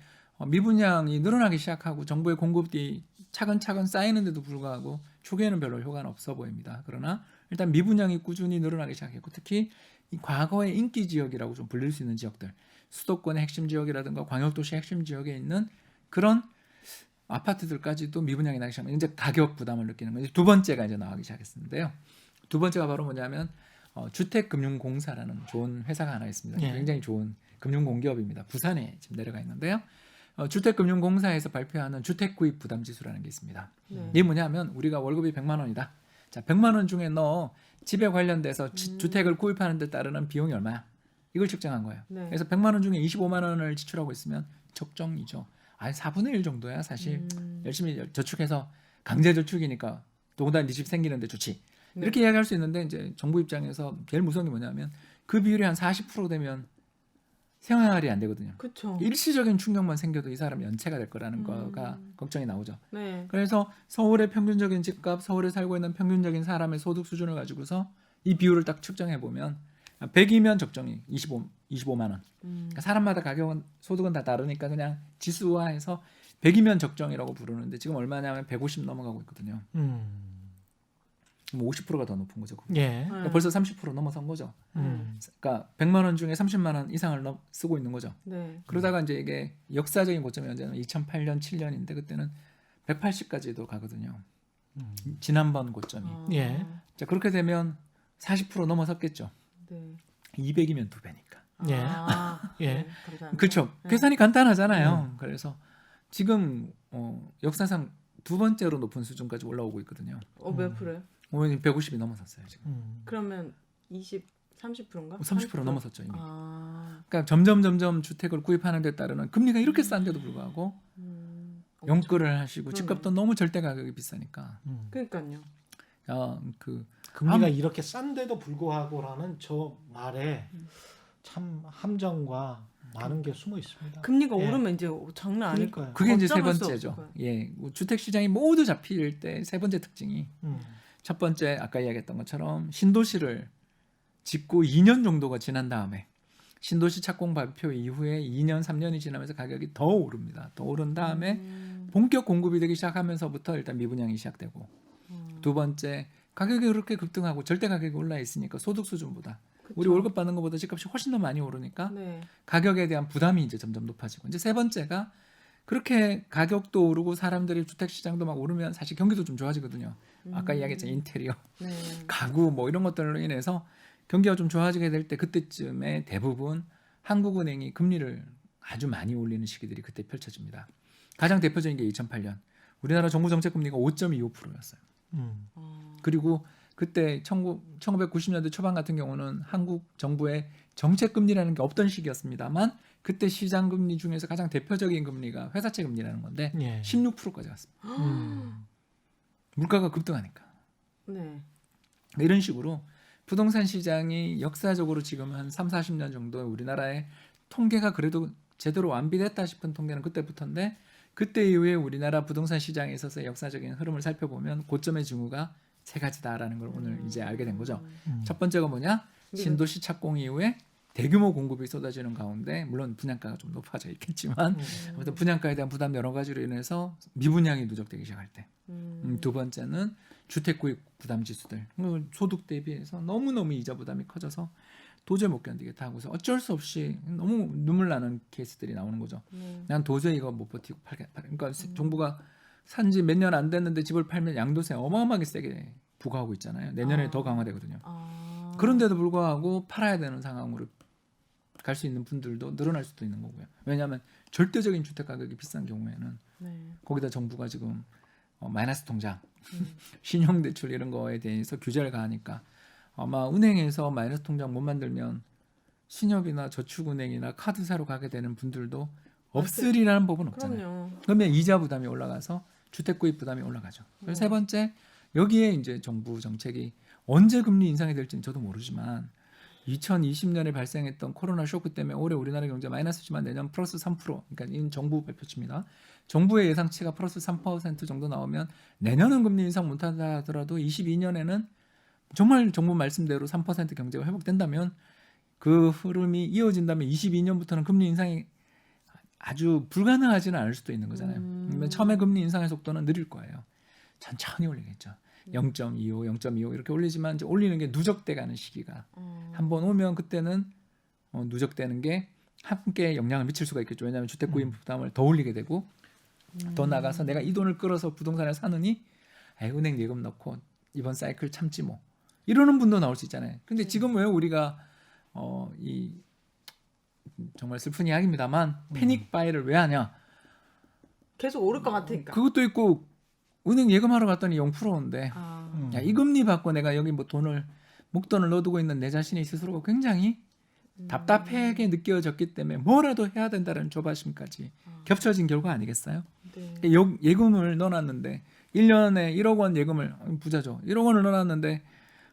미분양이 늘어나기 시작하고 정부의 공급이 차근차근 쌓이는데도 불구하고 초기에는 별로 효과는 없어 보입니다. 그러나 일단 미분양이 꾸준히 늘어나기 시작했고 특히 이 과거의 인기 지역이라고 좀 불릴 수 있는 지역들 수도권의 핵심 지역이라든가 광역도시 핵심 지역에 있는 그런 아파트들까지도 미분양이 나기 시작하면 이제 가격 부담을 느끼는 거죠. 두 번째가 이제 나오기 시작했는데요. 두 번째가 바로 뭐냐면 주택금융공사라는 좋은 회사가 하나 있습니다. 예. 굉장히 좋은 금융공기업입니다. 부산에 지금 내려가 있는데요. 주택금융공사에서 발표하는 주택구입부담지수라는 게 있습니다. 네. 이게 뭐냐면 우리가 월급이 100만 원이다. 자, 100만 원 중에 너 집에 관련돼서 주택을 구입하는 데 따르는 비용이 얼마야? 이걸 측정한 거예요. 네. 그래서 100만 원 중에 25만 원을 지출하고 있으면 적정이죠. 아니 4분의 1 정도야 사실. 열심히 저축해서 강제 저축이니까 더군다나 네 집 생기는데 좋지. 네. 이렇게 이야기할 수 있는데 이제 정부 입장에서 제일 무서운 게 뭐냐면 그 비율이 한 40% 되면 생활이 안 되거든요. 그렇죠. 일시적인 충격만 생겨도 이 사람이 연체가 될 거라는 거가 걱정이 나오죠. 네. 그래서 서울의 평균적인 집값, 서울에 살고 있는 평균적인 사람의 소득 수준을 가지고서 이 비율을 딱 측정해 보면 100이면 적정이 25만 원. 그러니까 사람마다 가격은 소득은 다 다르니까 그냥 지수화해서 100이면 적정이라고 부르는데 지금 얼마냐면 150 넘어가고 있거든요. 그럼 50%가 더 높은 거죠. 그거. 예. 그러니까 벌써 30% 넘어선 거죠. 음. 그러니까 100만 원 중에 30만 원 이상을 쓰고 있는 거죠. 네. 그러다가 이제 이게 역사적인 고점이 언제냐면 2008년, 7년인데 그때는 180까지도 가거든요. 지난번 고점이. 예. 자, 그렇게 되면 40% 넘어섰겠죠. 네. 200이면 2배니까. 예. 예. 네, 감사합니다. 그렇죠. 네. 계산이 간단하잖아요. 그래서 지금 역사상 두 번째로 높은 수준까지 올라오고 있거든요. 몇 프로요? 150이 넘어섰어요 지금. 그러면 30%인가? 30% 넘어섰죠 이미. 아. 그러니까 점점 주택을 구입하는 데 따르는 금리가 이렇게 싼데도 불구하고 연끌을 하시고 집값도 너무 절대 가격이 비싸니까. 그러니까요. 금리가 이렇게 싼데도 불구하고라는 저 말에 참 함정과 많은 게 숨어 있습니다. 금리가 예. 오르면 이제 장난 아닐 그러니까요. 그게 이제 세 어쩌면 수 번째죠. 없을 거예요. 예, 주택 시장이 모두 잡힐 때 세 번째 특징이 음. 첫 번째 아까 이야기했던 것처럼 신도시를 짓고 2년 정도가 지난 다음에 신도시 착공 발표 이후에 2년 3년이 지나면서 가격이 더 오릅니다. 더 오른 다음에 본격 공급이 되기 시작하면서부터 일단 미분양이 시작되고 두 번째 가격이 그렇게 급등하고 절대 가격이 올라 있으니까 소득 수준보다 우리 월급 받는 것보다 집값이 훨씬 더 많이 오르니까 네. 가격에 대한 부담이 이제 점점 높아지고 이제 세 번째가 그렇게 가격도 오르고 사람들이 주택 시장도 막 오르면 사실 경기도 좀 좋아지거든요. 아까 이야기했던 인테리어, 네. 가구 뭐 이런 것들로 인해서 경기가 좀 좋아지게 될 때 그때쯤에 대부분 한국은행이 금리를 아주 많이 올리는 시기들이 그때 펼쳐집니다. 가장 대표적인 게 2008년 우리나라 정부 정책 금리가 5.25%였어요. 그리고 그때 1990년대 초반 같은 경우는 한국 정부의 정책 금리라는 게 없던 시기였습니다만 그때 시장 금리 중에서 가장 대표적인 금리가 회사채 금리라는 건데 예. 16%까지 갔습니다. 물가가 급등하니까. 네. 이런 식으로 부동산 시장이 역사적으로 지금 한 3, 40년 정도 우리나라의 통계가 그래도 제대로 완비됐다 싶은 통계는 그때부터인데 그때 이후에 우리나라 부동산 시장에 있어서 역사적인 흐름을 살펴보면 고점의 징후가 세 가지다라는 걸 오늘 이제 알게 된 거죠. 첫 번째가 뭐냐? 신도시 착공 이후에 대규모 공급이 쏟아지는 가운데 물론 분양가가 좀 높아져 있겠지만 아무튼 분양가에 대한 부담 여러 가지로 인해서 미분양이 누적되기 시작할 때. 두 번째는 주택 구입 부담 지수들. 소득 대비해서 너무너무 이자 부담이 커져서 도저히 못 견디겠다 하고서 어쩔 수 없이 너무 눈물 나는 케이스들이 나오는 거죠. 난 도저히 이거 못 버티고 그러니까 정부가 산지 몇 년 안 됐는데 집을 팔면 양도세 어마어마하게 세게 부과하고 있잖아요. 내년에 더 강화되거든요. 그런데도 불구하고 팔아야 되는 상황으로 갈 수 있는 분들도 늘어날 수도 있는 거고요. 왜냐하면 절대적인 주택 가격이 비싼 경우에는 거기다 정부가 지금 마이너스 통장, 신용대출 이런 거에 대해서 규제를 가하니까 아마 은행에서 마이너스 통장 못 만들면 신협이나 저축은행이나 카드사로 가게 되는 분들도 없으리라는 법은 없잖아요. 그럼요. 그러면 이자 부담이 올라가서 주택 구입 부담이 올라가죠. 그래서 세 번째 여기에 이제 정부 정책이 언제 금리 인상이 될지는 저도 모르지만 2020년에 발생했던 코로나 쇼크 때문에 올해 우리나라 경제 마이너스지만 내년 플러스 3%. 그러니까 이건 정부 발표치입니다. 정부의 예상치가 플러스 3% 정도 나오면 내년은 금리 인상 못한다 하더라도 22년에는 정말 정부 말씀대로 3% 경제가 회복된다면 그 흐름이 이어진다면 22년부터는 금리 인상이 아주 불가능하지는 않을 수도 있는 거잖아요. 그러면 처음에 금리 인상의 속도는 느릴 거예요. 천천히 올리겠죠. 0.25, 0.25 이렇게 올리지만 이제 올리는 게 누적돼 가는 시기가 한번 오면 그때는 누적되는 게 함께 영향을 미칠 수가 있겠죠. 왜냐하면 주택 구입 부담을 더 올리게 되고 더 나가서 내가 이 돈을 끌어서 부동산을 사느니 은행 예금 넣고 이번 사이클 참지 뭐 이러는 분도 나올 수 있잖아요. 근데 지금 왜 우리가 이 정말 슬픈 이야기입니다만 패닉 바이를 왜 하냐? 계속 오를 것 같으니까. 그것도 있고 은행 예금하러 갔더니 0%인데 야, 이 금리 받고 내가 여기 뭐 목돈을 넣어두고 있는 내 자신이 스스로가 굉장히 답답하게 느껴졌기 때문에 뭐라도 해야 된다는 조바심까지 겹쳐진 결과 아니겠어요? 네. 예금을 넣어놨는데 1년에 1억 원 예금을 부자죠. 1억 원을 넣어놨는데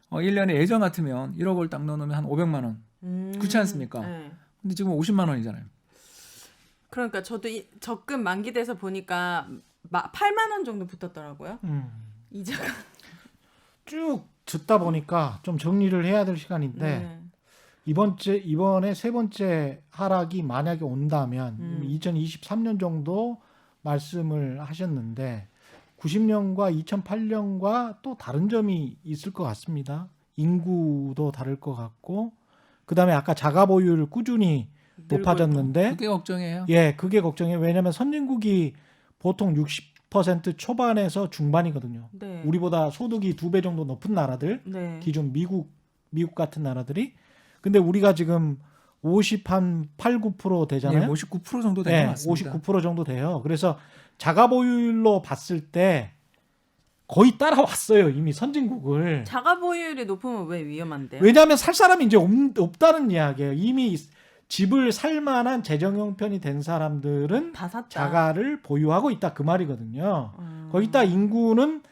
1년에 예전 같으면 1억 원을 딱 넣어놓으면 한 500만 원. 그렇지 않습니까? 네. 근데 지금 50만 원이잖아요. 그러니까 저도 적금 만기돼서 보니까 8만 원 정도 붙었더라고요. 이자가. 쭉 듣다 보니까 좀 정리를 해야 될 시간인데 네. 이번에 세 번째 하락이 만약에 온다면 2023년 정도 말씀을 하셨는데 90년과 2008년과 또 다른 점이 있을 것 같습니다. 인구도 다를 것 같고 그다음에 아까 자가 보유율 꾸준히 높아졌는데 그게 걱정이에요. 예, 그게 걱정이에요. 왜냐하면 선진국이 보통 60% 초반에서 중반이거든요. 네. 우리보다 소득이 2배 정도 높은 나라들, 네. 기존 미국 같은 나라들이. 근데 우리가 지금 8, 9% 되잖아요. 네, 59% 정도 된 것 네, 같습니다. 59% 정도 돼요. 그래서 자가 보유율로 봤을 때 거의 따라왔어요. 이미 선진국을. 자가 보유율이 높으면 왜 위험한데요? 왜냐하면 살 사람이 이제 없다는 이야기예요. 이미 집을 살 만한 재정 형편이 된 사람들은 다 샀다. 자가를 보유하고 있다 그 말이거든요. 거기다 인구는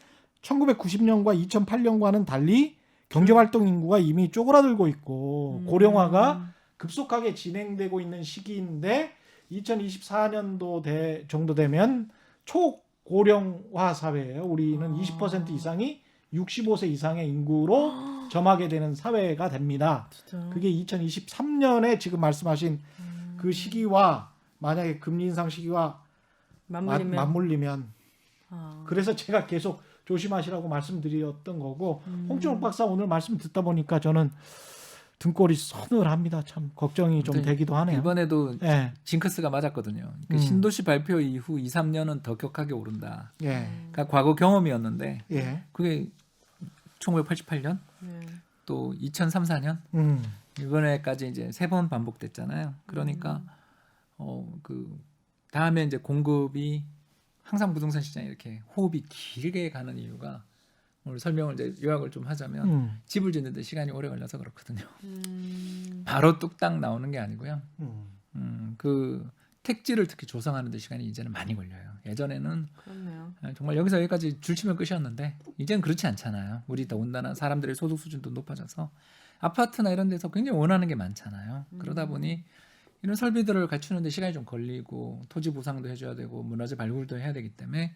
1990년과 2008년과는 달리 경제활동 인구가 이미 쪼그라들고 있고 고령화가 급속하게 진행되고 있는 시기인데 2024년도 정도 되면 초고령화 사회예요. 우리는 20% 이상이 65세 이상의 인구로 점하게 되는 사회가 됩니다. 진짜? 그게 2023년에 지금 말씀하신 그 시기와 만약에 금리 인상 시기와 맞물리면 그래서 제가 계속 조심하시라고 말씀드렸던 거고 홍준호 박사 오늘 말씀 듣다 보니까 저는 등골이 서늘합니다. 참 걱정이 좀 되기도 하네요. 이번에도 예. 징크스가 맞았거든요. 신도시 발표 이후 2, 3년은 더 격하게 오른다. 예. 그러니까 과거 경험이었는데 예. 그게 1988년 네. 또 2003, 4년 이번에까지 이제 3번 반복됐잖아요. 그러니까 그 다음에 이제 공급이 항상 부동산 시장이 이렇게 호흡이 길게 가는 이유가 오늘 설명을 이제 요약을 좀 하자면 집을 짓는데 시간이 오래 걸려서 그렇거든요. 바로 뚝딱 나오는 게 아니고요. 그 택지를 특히 조성하는 데 시간이 이제는 많이 걸려요. 예전에는 그렇네요. 정말 여기서 여기까지 줄치면 끝이었는데 이제는 그렇지 않잖아요. 우리 더군다나 사람들의 소득 수준도 높아져서 아파트나 이런 데서 굉장히 원하는 게 많잖아요. 그러다 보니 이런 설비들을 갖추는 데 시간이 좀 걸리고 토지 보상도 해줘야 되고 문화재 발굴도 해야 되기 때문에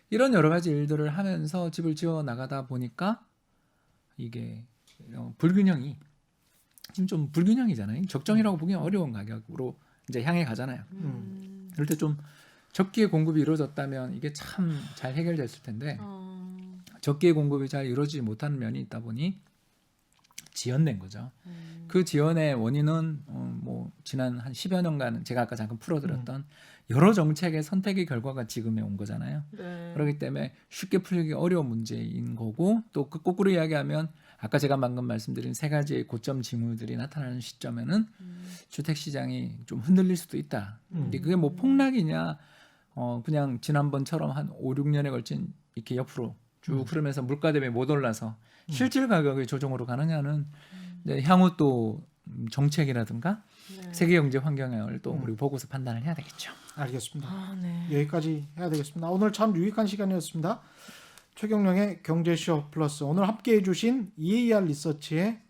이런 여러 가지 일들을 하면서 집을 지어 나가다 보니까 이게 불균형이 지금 좀 불균형이잖아요. 적정이라고 보기 어려운 가격으로 이제 향해 가잖아요. 이럴 때 좀 적기에 공급이 이루어졌다면 이게 참 잘 해결됐을 텐데 적기에 공급이 잘 이루어지지 못하는 면이 있다 보니 지연된 거죠. 그 지연의 원인은 뭐 지난 한 10여 년간 제가 아까 잠깐 풀어드렸던 여러 정책의 선택의 결과가 지금에 온 거잖아요. 네. 그렇기 때문에 쉽게 풀기 어려운 문제인 거고 또 그 거꾸로 이야기하면 아까 제가 방금 말씀드린 세 가지의 고점 징후들이 나타나는 시점에는 주택 시장이 좀 흔들릴 수도 있다. 근데 그게 뭐 폭락이냐 그냥 지난번처럼 한 5, 6년에 걸친 이렇게 옆으로 쭉 흐르면서 물가 대비 못 올라서 실질 가격의 조정으로 가느냐는 이제 향후 또 정책이라든가 세계 경제 환경을 또 우리 보고서 판단을 해야 되겠죠. 알겠습니다. 네. 여기까지 해야 되겠습니다. 오늘 참 유익한 시간이었습니다. 최경령의 경제쇼 플러스 오늘 함께해 주신 EAR 리서치의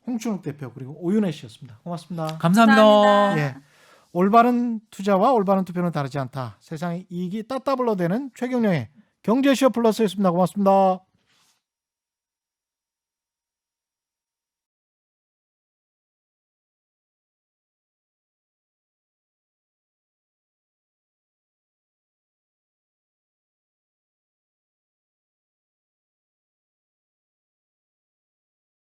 홍춘욱 대표 그리고 오윤혜 씨였습니다. 고맙습니다. 감사합니다. 예. 올바른 투자와 올바른 투표는 다르지 않다. 세상의 이익이 따따블로 되는 최경영의 경제쇼 플러스였습니다. 고맙습니다.